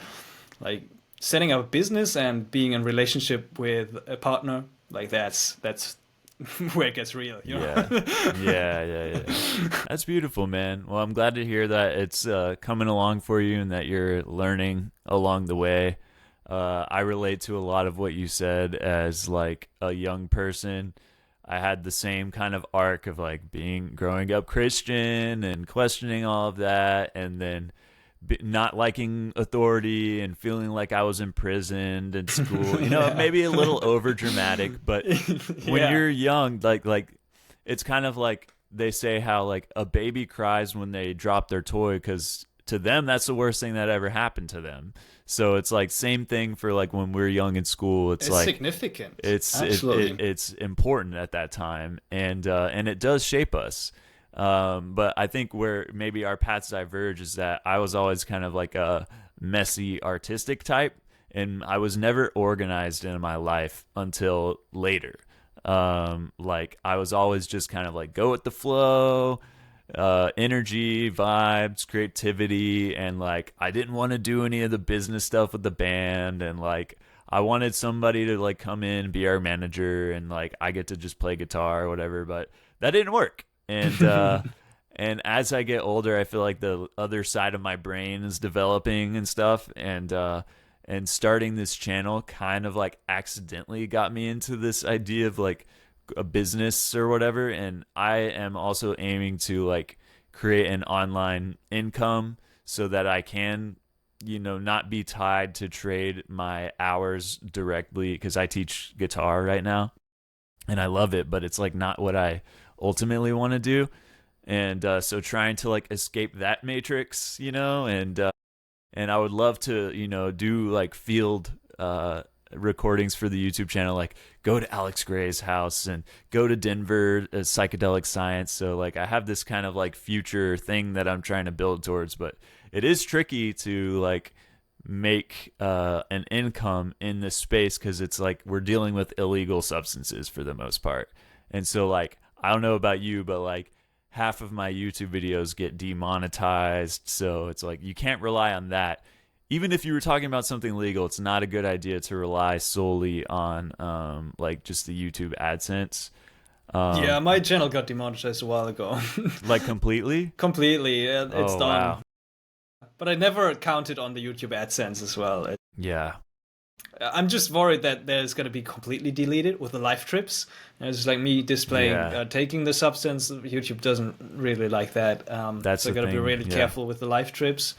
like setting up a business and being in relationship with a partner, like that's where it gets real, you know? Yeah. That's beautiful, man. Well, I'm glad to hear that it's coming along for you and that you're learning along the way. I relate to a lot of what you said as like a young person. I had the same kind of arc of like growing up Christian and questioning all of that, and then not liking authority and feeling like I was imprisoned in school. You know, maybe a little over dramatic, but when you're young, like it's kind of like they say how like a baby cries when they drop their toy, because to them that's the worst thing that ever happened to them. So it's like same thing for like when we're young in school. It's like significant. It's important at that time, and it does shape us. But I think where maybe our paths diverge is that I was always kind of like a messy artistic type, and I was never organized in my life until later. Like I was always just kind of like go with the flow, energy, vibes, creativity, and like I didn't want to do any of the business stuff with the band, and like I wanted somebody to like come in and be our manager, and like I get to just play guitar or whatever, but that didn't work. And and as I get older, I feel like the other side of my brain is developing and stuff, and starting this channel kind of like accidentally got me into this idea of like a business or whatever. And I am also aiming to like create an online income so that I can, you know, not be tied to trade my hours directly, because I teach guitar right now and I love it, but it's like not what I ultimately want to do. And so trying to like escape that matrix, you know, and I would love to, you know, do like field recordings for the YouTube channel, like go to Alex Gray's house and go to Denver, psychedelic science. So like I have this kind of like future thing that I'm trying to build towards, but it is tricky to like make an income in this space, because it's like we're dealing with illegal substances for the most part. And so like I don't know about you, but like half of my YouTube videos get demonetized. So it's like you can't rely on that. Even if you were talking about something legal, it's not a good idea to rely solely on like just the YouTube AdSense. Yeah, my channel got demonetized a while ago. Like completely? Completely. It's done. Wow. But I never counted on the YouTube AdSense as well. Yeah. I'm just worried that there's going to be completely deleted with the live trips. And it's like me displaying, taking the substance. YouTube doesn't really like that. That's so I got to be really yeah. careful with the live trips.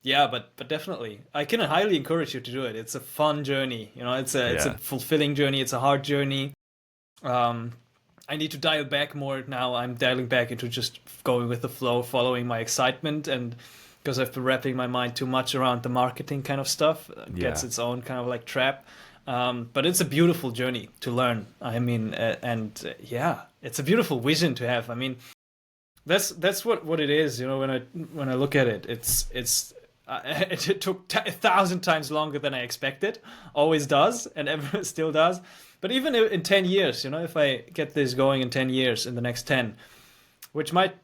Yeah, but definitely, I can highly encourage you to do it. It's a fun journey, you know. It's a fulfilling journey. It's a hard journey. I need to dial back more now. I'm dialing back into just going with the flow, following my excitement, and because I've been wrapping my mind too much around the marketing kind of stuff, gets its own kind of like trap. But it's a beautiful journey to learn. I mean, it's a beautiful vision to have. I mean, that's what it is. You know, when I look at it, it took 1,000 times longer than I expected. Always does, and ever still does. But even in 10 years, you know, if I get this going in 10 years, in the next 10, which might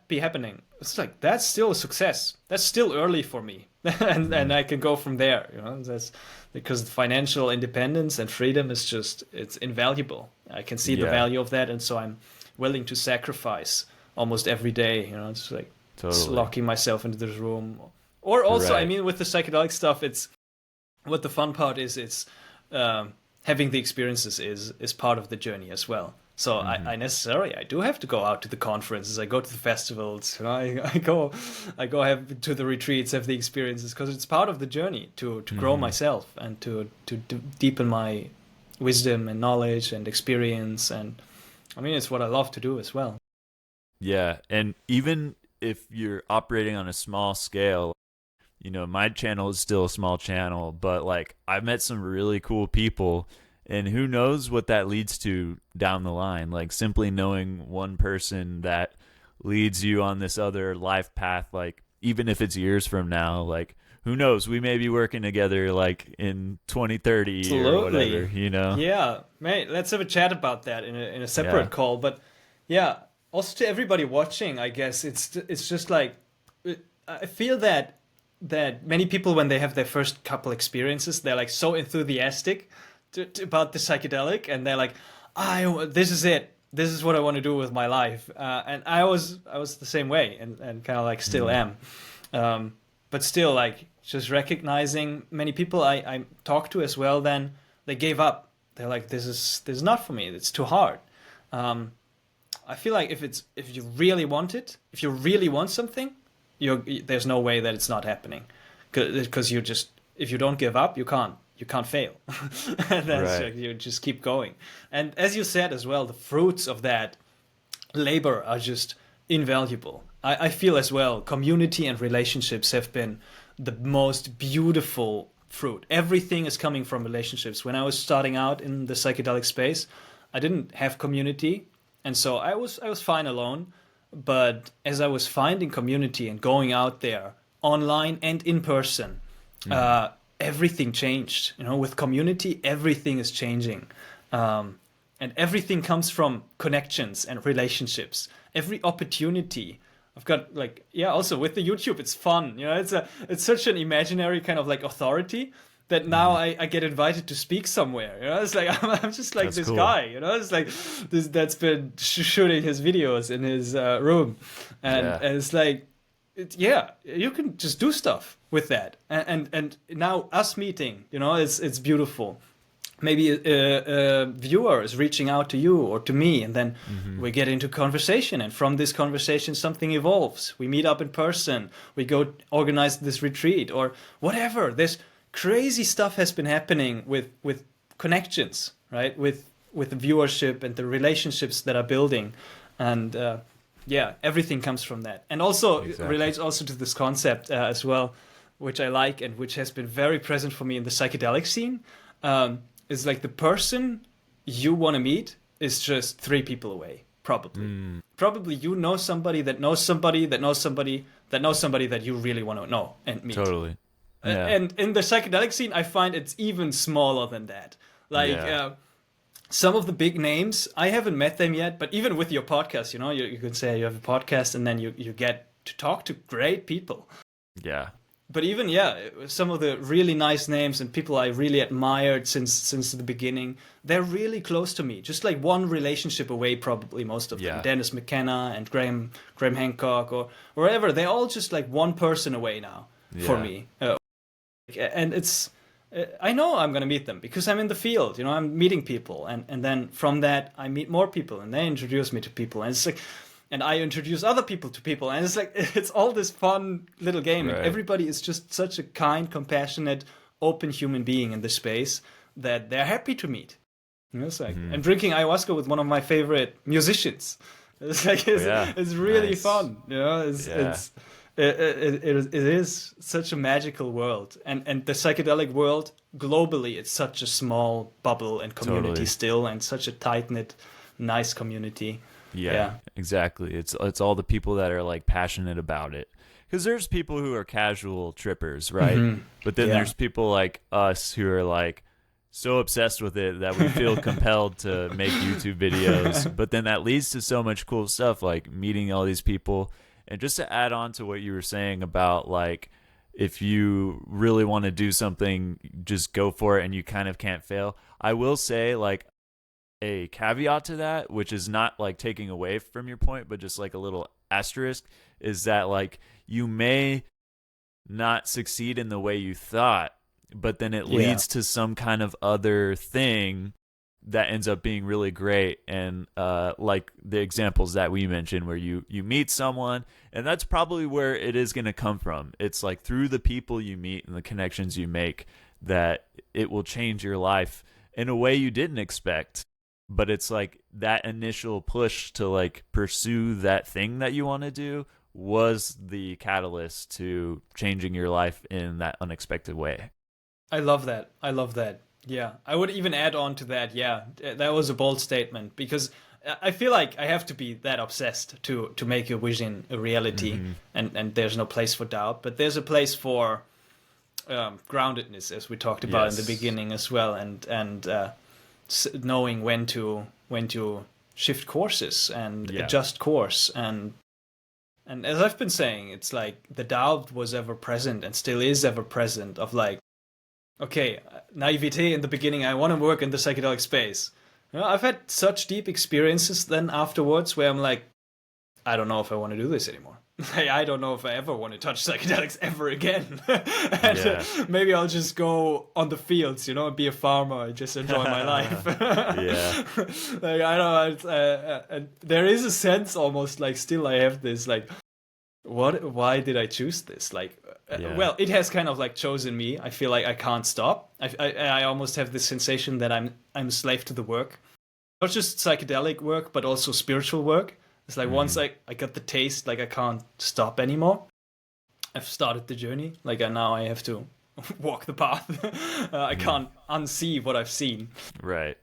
be happening, it's like that's still a success. That's still early for me, and I can go from there. You know, that's because financial independence and freedom is it's invaluable. I can see the value of that, and so I'm willing to sacrifice almost every day. You know, it's like just locking myself into this room. Or also, I mean, with the psychedelic stuff, it's what the fun part is. It's having the experiences is part of the journey as well. So I do have to go out to the conferences. I go to the festivals. You know, I go have to the retreats, have the experiences, because it's part of the journey to grow myself and to deepen my wisdom and knowledge and experience. And I mean, it's what I love to do as well. Yeah, and even if you're operating on a small scale, you know, my channel is still a small channel, but like I've met some really cool people, and who knows what that leads to down the line. Like simply knowing one person that leads you on this other life path. Like, even if it's years from now, like, who knows? We may be working together like in 2030 Absolutely. or whatever, you know? Yeah, mate, let's have a chat about that in a separate Yeah. call. But yeah, also to everybody watching, I guess it's just like I feel that many people, when they have their first couple experiences, they're like so enthusiastic about the psychedelic, and they're like, this is it. This is what I want to do with my life. And I was the same way, and kind of like still am. But still, like, just recognizing many people I talk to as well, then they gave up. They're like, this is not for me. It's too hard. I feel like if you really want it, if you really want something, there's no way that it's not happening, because if you don't give up, you can't fail. And that's Right. you just keep going. And as you said as well, the fruits of that labor are just invaluable. I feel as well, community and relationships have been the most beautiful fruit. Everything is coming from relationships. When I was starting out in the psychedelic space, I didn't have community, and so I was fine alone. But as I was finding community and going out there online and in person, everything changed. You know, with community, everything is changing. And everything comes from connections and relationships. Every opportunity. I've got like, yeah, also with the YouTube, it's fun. You know, it's such an imaginary kind of like authority that now I get invited to speak somewhere. You know, it's like I'm just like That's this cool. guy. You know, it's like this that's been shooting his videos in his room, and, Yeah. and it's like, you can just do stuff with that, and now us meeting, you know, it's beautiful. Maybe a viewer is reaching out to you or to me, and then we get into conversation, and from this conversation something evolves. We meet up in person, we go organize this retreat or whatever. This crazy stuff has been happening with connections, right? With the viewership and the relationships that are building, and everything comes from that. And also Exactly. relates also to this concept as well, which I like and which has been very present for me in the psychedelic scene. Is like the person you want to meet is just 3 people away, probably. Probably you know somebody that knows somebody that knows somebody that knows somebody that you really want to know and meet. Totally. Yeah. And in the psychedelic scene, I find it's even smaller than that. Like Yeah. some of the big names, I haven't met them yet, but even with your podcast, you know, you could say you have a podcast and then you get to talk to great people. Yeah. But even some of the really nice names and people I really admired since the beginning, they're really close to me. Just like one relationship away, probably most of them. Yeah. Dennis McKenna and Graham Hancock or wherever. They're all just like one person away now for Yeah. me. And it's I know I'm gonna meet them because I'm in the field. You know, I'm meeting people, and then from that I meet more people, and they introduce me to people, and it's like. And I introduce other people to people, and it's like it's all this fun little game. Right. And everybody is just such a kind, compassionate, open human being in this space that they're happy to meet. You know, it's like and drinking ayahuasca with one of my favorite musicians. It's like it's really Nice. fun. You know, it is such a magical world, and the psychedelic world globally, it's such a small bubble and community Totally. still, and such a tight knit, nice community. Yeah, exactly. It's all the people that are like passionate about it. Because there's people who are casual trippers, right? But then Yeah. there's people like us who are like so obsessed with it that we feel compelled to make YouTube videos. But then that leads to so much cool stuff, like meeting all these people. And just to add on to what you were saying about like if you really want to do something, just go for it and you kind of can't fail. I will say like a caveat to that, which is not like taking away from your point, but just like a little asterisk, is that like you may not succeed in the way you thought, but then it leads to some kind of other thing that ends up being really great. And like the examples that we mentioned where you meet someone, and that's probably where it is going to come from. It's like through the people you meet and the connections you make that it will change your life in a way you didn't expect. But it's like that initial push to like pursue that thing that you want to do was the catalyst to changing your life in that unexpected way. I love that. Yeah. I would even add on to that. Yeah. That was a bold statement because I feel like I have to be that obsessed to make a vision a reality, and there's no place for doubt, but there's a place for groundedness, as we talked about in the beginning as well, and knowing when to shift courses and adjust course, and as I've been saying, it's like the doubt was ever present and still is ever present of like, okay, naivete in the beginning, I want to work in the psychedelic space. You know, I've had such deep experiences then afterwards where I'm like, I don't know if I want to do this anymore. I don't know if I ever want to touch psychedelics ever again. And maybe I'll just go on the fields, you know, and be a farmer and just enjoy my life. Like, I don't know. And there is a sense almost like still I have this like, why did I choose this? Like, well, it has kind of like chosen me. I feel like I can't stop. I almost have this sensation that I'm a slave to the work. Not just psychedelic work, but also spiritual work. It's like once I got the taste, like I can't stop anymore. I've started the journey. Like now I have to walk the path. I can't unsee what I've seen. Right.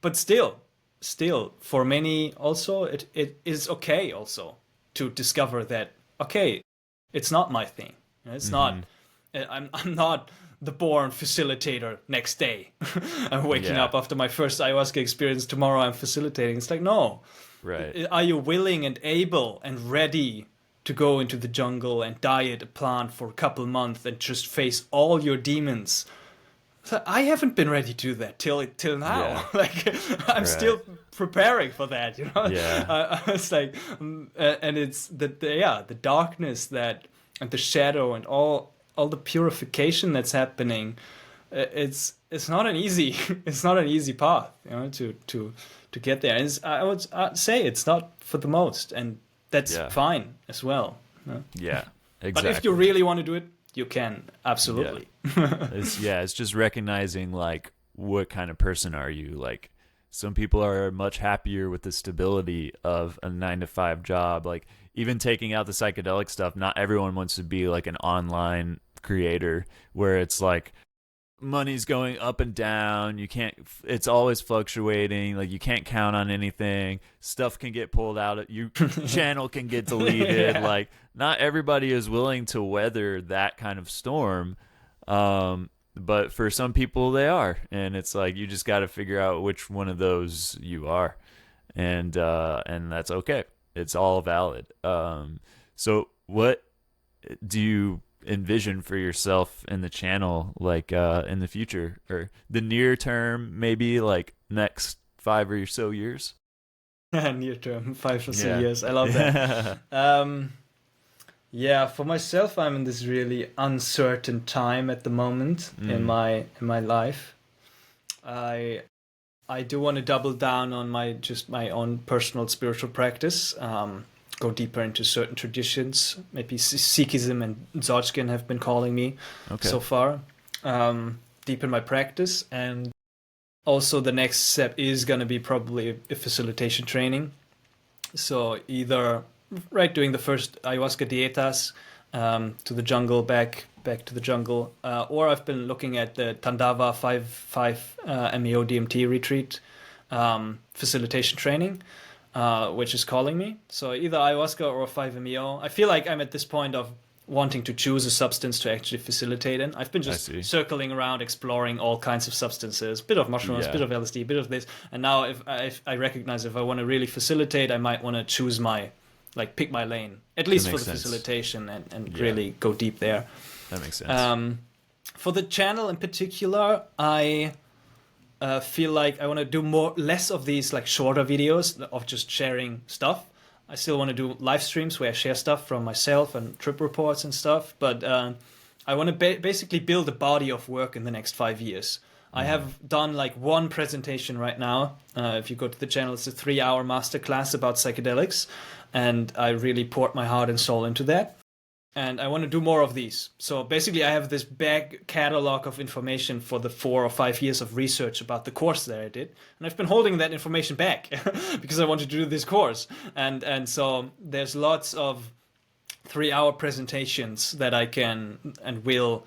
But still, for many also, it is okay also to discover that, okay, it's not my thing. It's not, I'm not the born facilitator next day. I'm waking up after my first ayahuasca experience. Tomorrow I'm facilitating. It's like, no. Right. Are you willing and able and ready to go into the jungle and diet a plant for a couple months and just face all your demons? So I haven't been ready to do that till now. Yeah. Like I'm still preparing for that, you know. Yeah. It's like, and it's the darkness that and the shadow and all the purification that's happening. It's not an easy path, you know, to get there. And I would say it's not for the most, and that's fine as well. You know? Yeah, exactly. But if you really want to do it, you can absolutely. It's just recognizing like what kind of person are you. Like some people are much happier with the stability of a 9-to-5 job. Like even taking out the psychedelic stuff, not everyone wants to be like an online creator where it's like money's going up and down, it's always fluctuating, like you can't count on anything, stuff can get pulled out, your channel can get deleted. Like not everybody is willing to weather that kind of storm, but for some people they are, and it's like you just got to figure out which one of those you are, and that's okay, it's all valid. So what do you envision for yourself in the channel, like in the future or the near term, maybe like next 5 or so years? Near term, 5 or so years. I love that. For myself, I'm in this really uncertain time at the moment in my life. I do want to double down on my own personal spiritual practice. Go deeper into certain traditions. Maybe Sikhism and Dzogchen have been calling me so far. Deepen my practice. And also the next step is going to be probably a facilitation training. So either doing the first ayahuasca dietas to the jungle, back to the jungle, or I've been looking at the Tandava 5 MEO DMT retreat facilitation training. Which is calling me. So either ayahuasca or 5-MeO. I feel like I'm at this point of wanting to choose a substance to actually facilitate in. I've been just circling around, exploring all kinds of substances, bit of mushrooms, bit of LSD, bit of this. And now if I recognize if I want to really facilitate, I might want to choose pick my lane, at least for the facilitation, and really go deep there. That makes sense. For the channel in particular, I feel like I want to do less of these like shorter videos of just sharing stuff. I still want to do live streams where I share stuff from myself and trip reports and stuff, but I want to basically build a body of work in the next 5 years. I have done like one presentation right now. If you go to the channel, it's a 3-hour masterclass about psychedelics, and I really poured my heart and soul into that. And I want to do more of these. So basically I have this back catalog of information for the 4 or 5 years of research about the course that I did. And I've been holding that information back because I wanted to do this course. And so there's lots of 3-hour presentations that I can and will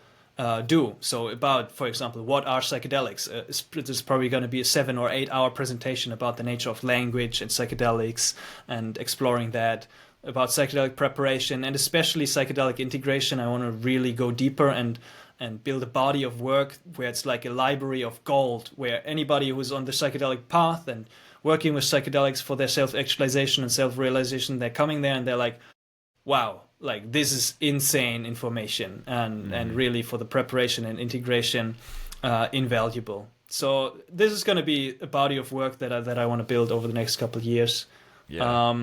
do. So about, for example, what are psychedelics? There's probably going to be a 7 or 8 hour presentation about the nature of language and psychedelics and exploring that, about psychedelic preparation and especially psychedelic integration. I want to really go deeper and build a body of work where it's like a library of gold, where anybody who's on the psychedelic path and working with psychedelics for their self-actualization and self-realization, they're coming there and they're like, wow, like this is insane information, and really for the preparation and integration, invaluable. So this is going to be a body of work that I want to build over the next couple of years. Yeah.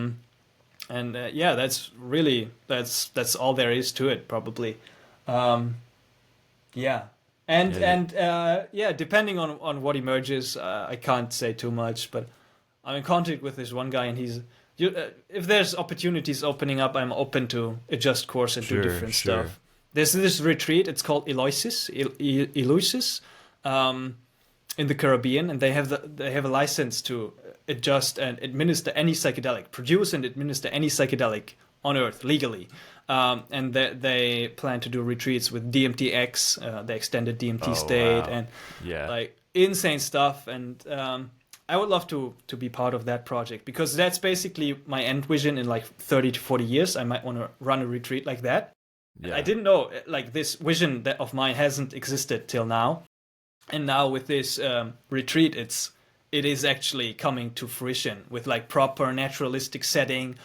That's really that's all there is to it, probably. Depending on what emerges, I can't say too much, but I'm in contact with this one guy, and if there's opportunities opening up, I'm open to adjust course and do different stuff. There's this retreat, it's called Eloisis, in the Caribbean, and they have a license to adjust and administer any psychedelic, produce and administer any psychedelic on Earth legally. And they plan to do retreats with DMT-X, the extended DMT state, wow. And like insane stuff. And I would love to be part of that project, because that's basically my end vision in like 30 to 40 years. I might want to run a retreat like that. Yeah. I didn't know, like, this vision of mine hasn't existed till now. And now with this retreat, it is actually coming to fruition with like proper naturalistic setting,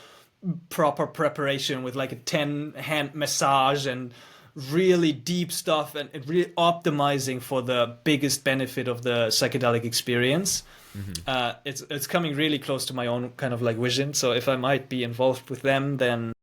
proper preparation with like a 10-hand massage and really deep stuff, and really optimizing for the biggest benefit of the psychedelic experience. Mm-hmm. It's coming really close to my own kind of like vision. So if I might be involved with them, then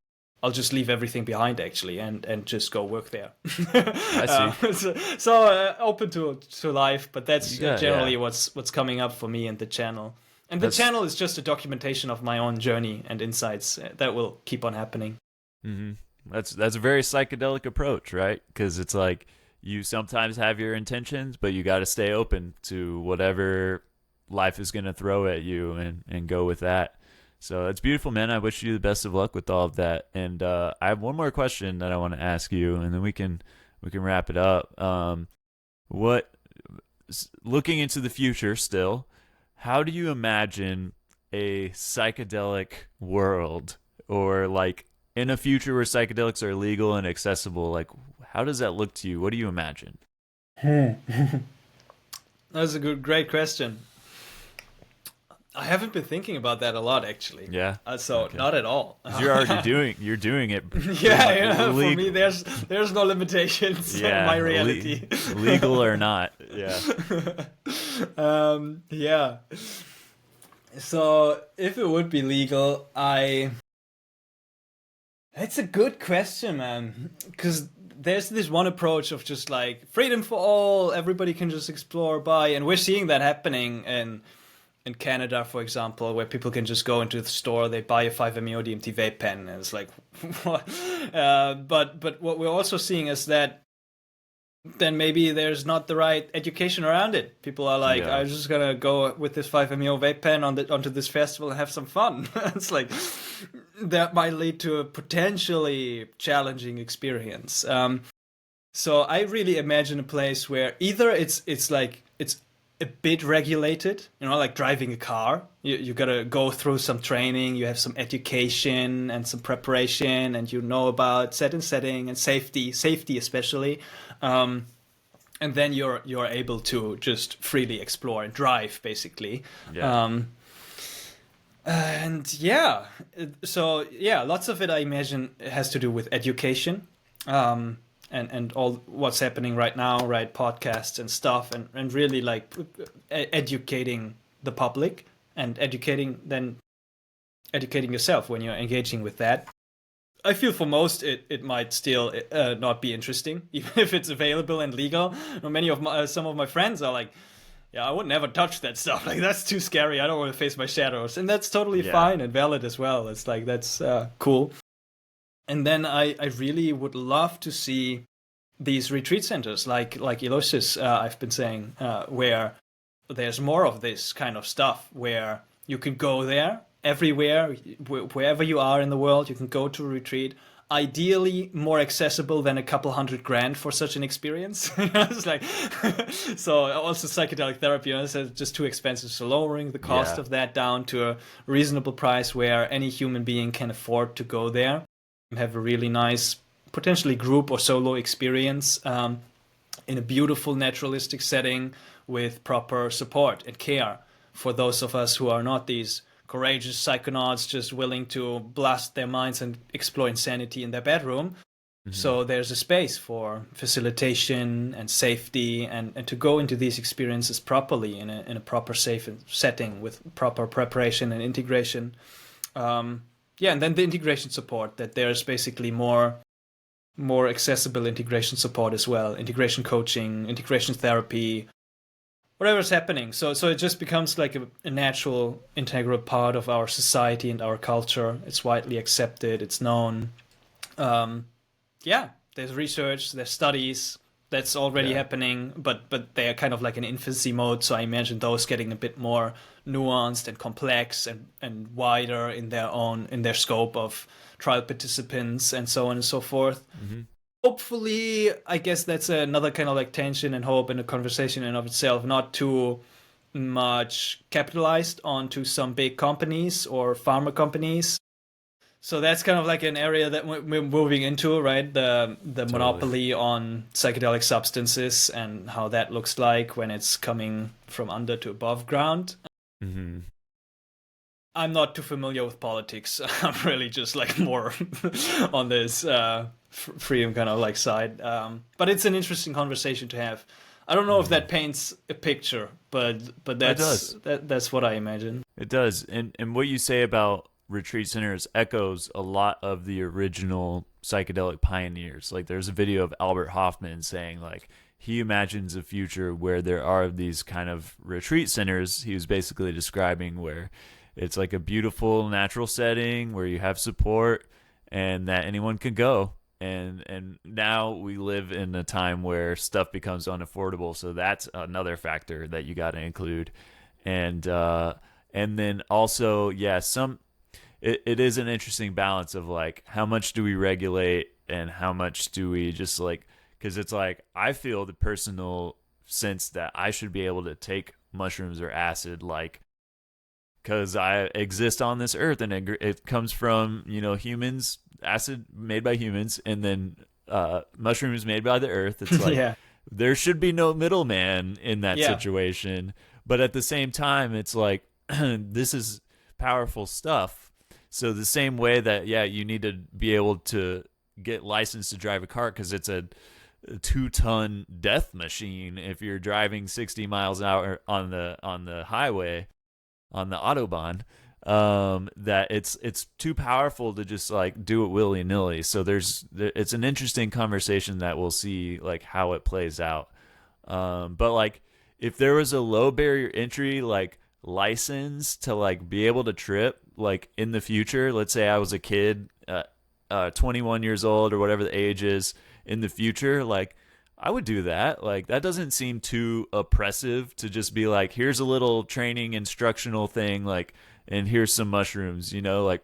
I'll just leave everything behind actually, and just go work there. I see. So open to life, but that's generally what's coming up for me and the channel. And the channel is just a documentation of my own journey and insights that will keep on happening. Mm-hmm. That's a very psychedelic approach, right? Because it's like you sometimes have your intentions, but you got to stay open to whatever life is going to throw at you and go with that. So it's beautiful, man. I wish you the best of luck with all of that. And I have one more question that I want to ask you, and then we can wrap it up. Looking into the future still, how do you imagine a psychedelic world, or like in a future where psychedelics are legal and accessible? Like, how does that look to you? What do you imagine? That's a great question. I haven't been thinking about that a lot, actually. Yeah. Not at all. You're already doing it. For me, there's no limitations on my reality. Legal or not. Yeah. So if it would be legal, it's a good question, man. Because there's this one approach of just like freedom for all, everybody can just explore, buy, and we're seeing that happening in Canada, for example, where people can just go into the store, they buy a 5-MeO DMT vape pen, and it's like, what? But what we're also seeing is that then maybe there's not the right education around it. People are like, I'm just gonna go with this 5-MeO vape pen onto this festival and have some fun. It's like, that might lead to a potentially challenging experience. So I really imagine a place where either it's a bit regulated, like driving a car. You gotta go through some training, you have some education and some preparation, and about setting and safety especially, and then you're able to just freely explore and drive, basically. Lots of it I imagine has to do with education. And all what's happening right now, right? Podcasts and stuff, and really like educating the public and educating yourself when you're engaging with that. I feel for most it might still not be interesting, even if it's available and legal. Some of my friends are like, I would never touch that stuff. Like, that's too scary. I don't want to face my shadows, and that's totally fine and valid as well. It's like, that's cool. And then I really would love to see these retreat centers like Eloisis, I've been saying, where there's more of this kind of stuff, where you can go there everywhere, wherever you are in the world, you can go to a retreat, ideally more accessible than a couple $100,000 for such an experience. It's like, so also psychedelic therapy, it's just too expensive. So lowering the cost of that down to a reasonable price where any human being can afford to go there and have a really nice, potentially group or solo experience in a beautiful naturalistic setting with proper support and care for those of us who are not these courageous psychonauts just willing to blast their minds and explore insanity in their bedroom. So there's a space for facilitation and safety and to go into these experiences properly in a proper safe setting with proper preparation and integration. And then the integration support, that there's basically more accessible integration support as well, integration coaching, integration therapy, whatever's happening. So it just becomes like a natural, integral part of our society and our culture. It's widely accepted. It's known. There's research, there's studies that's already happening, but they are kind of like in infancy mode. So I imagine those getting a bit more nuanced and complex and wider in their scope of trial participants and so on and so forth. Hopefully, I guess that's another kind of like tension and hope in a conversation in of itself, not too much capitalized onto some big companies or pharma companies. So that's kind of like an area that we're moving into, right? The totally. Monopoly on psychedelic substances and how that looks like when it's coming from under to above ground. I'm not too familiar with politics. I'm really just like more on this freedom kind of like side. But it's an interesting conversation to have. I don't know if that paints a picture, but that's what I imagine. It does. And what you say about retreat centers echoes a lot of the original psychedelic pioneers. Like there's a video of Albert Hoffman saying like he imagines a future where there are these kind of retreat centers. He was basically describing where it's like a beautiful natural setting where you have support and that anyone can go. And now we live in a time where stuff becomes unaffordable. So that's another factor that you got to include. And then also, it is an interesting balance of like, how much do we regulate and how much do we just like, because it's like, I feel the personal sense that I should be able to take mushrooms or acid, like, because I exist on this earth and it comes from, humans, acid made by humans, and then mushrooms made by the earth. It's like, there should be no middleman in that situation. But at the same time, it's like, this is powerful stuff. So the same way that, you need to be able to get licensed to drive a car because it's a 2-ton death machine if you're driving 60 miles an hour on the highway, on the Autobahn, that it's too powerful to just like do it willy-nilly. So it's an interesting conversation that we'll see like how it plays out. But like if there was a low barrier entry like license to like be able to trip like in the future, let's say I was a kid 21 years old or whatever the age is in the future, like I would do that. Like that doesn't seem too oppressive to just be like, here's a little training instructional thing, like, and here's some mushrooms, like,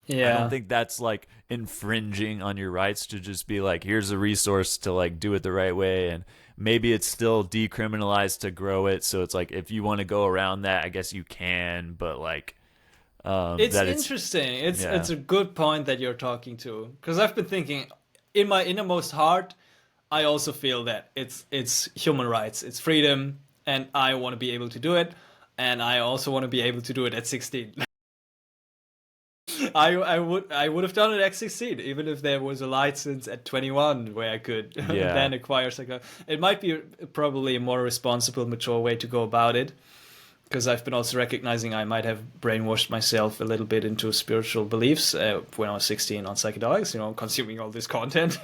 I don't think that's like infringing on your rights to just be like, here's a resource to like do it the right way. And maybe it's still decriminalized to grow it. So it's like, if you want to go around that, I guess you can, but like, it's interesting. It's a good point that you're talking to, because I've been thinking in my innermost heart, I also feel that it's human rights, it's freedom, and I want to be able to do it, and I also want to be able to do it at 16. I would have done it at 16, even if there was a license at 21 where I could then acquire psycho. It might be probably a more responsible, mature way to go about it, because I've been also recognizing I might have brainwashed myself a little bit into spiritual beliefs when I was 16 on psychedelics, consuming all this content.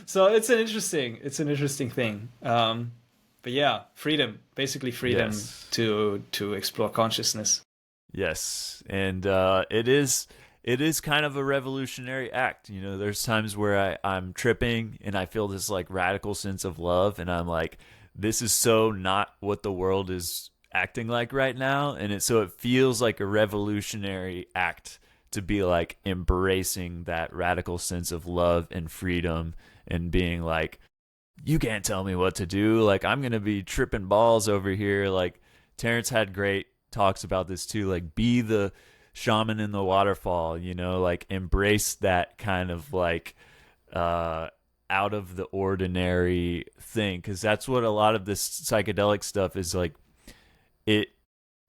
So it's an interesting thing. But freedom, basically freedom to explore consciousness. Yes, and it is kind of a revolutionary act. There's times where I'm tripping and I feel this like radical sense of love, and I'm like, this is so not what the world is acting like right now, and so it feels like a revolutionary act to be like embracing that radical sense of love and freedom and being like, you can't tell me what to do. Like, I'm going to be tripping balls over here. Like, Terrence had great talks about this too. Like, be the shaman in the waterfall, you know, like embrace that kind of like out of the ordinary thing. Cause that's what a lot of this psychedelic stuff is like.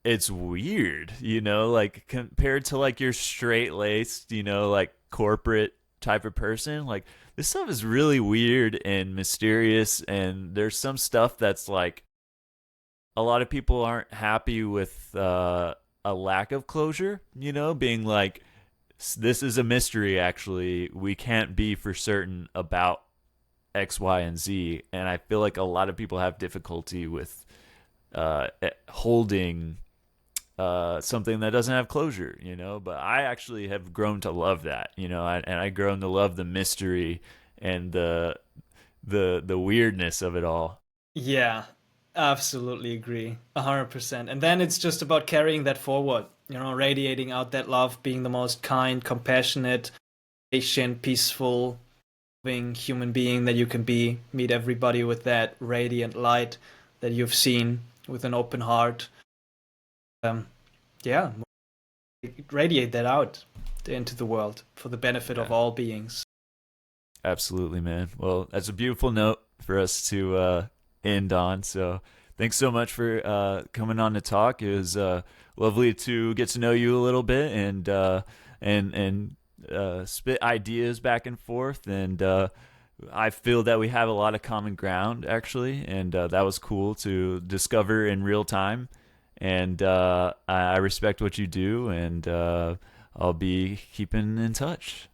It's weird, you know, like compared to like your straight laced, you know, like corporate type of person. Like this stuff is really weird and mysterious, and there's some stuff that's like a lot of people aren't happy with a lack of closure, you know, being like, this is a mystery, actually. We can't be for certain about X, Y, and Z. And I feel like a lot of people have difficulty with holding something that doesn't have closure, you know. But I actually have grown to love that, you know, and I grown to love the mystery and the weirdness of it all. Yeah, absolutely agree. 100%. And then it's just about carrying that forward, you know, radiating out that love, being the most kind, compassionate, patient, peaceful, loving human being that you can be. Meet everybody with that radiant light that you've seen, with an open heart. Yeah, radiate that out into the world for the benefit of Yeah. all beings. Absolutely, man. Well, that's a beautiful note for us to end on. So thanks so much for coming on to talk. It was lovely to get to know you a little bit and spit ideas back and forth. And I feel that we have a lot of common ground, actually, and that was cool to discover in real time. And I respect what you do, and I'll be keeping in touch.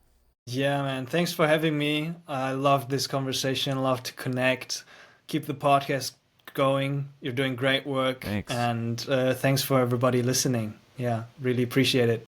Yeah, man. Thanks for having me. I loved this conversation. Love to connect. Keep the podcast going. You're doing great work. Thanks. And thanks for everybody listening. Yeah, really appreciate it.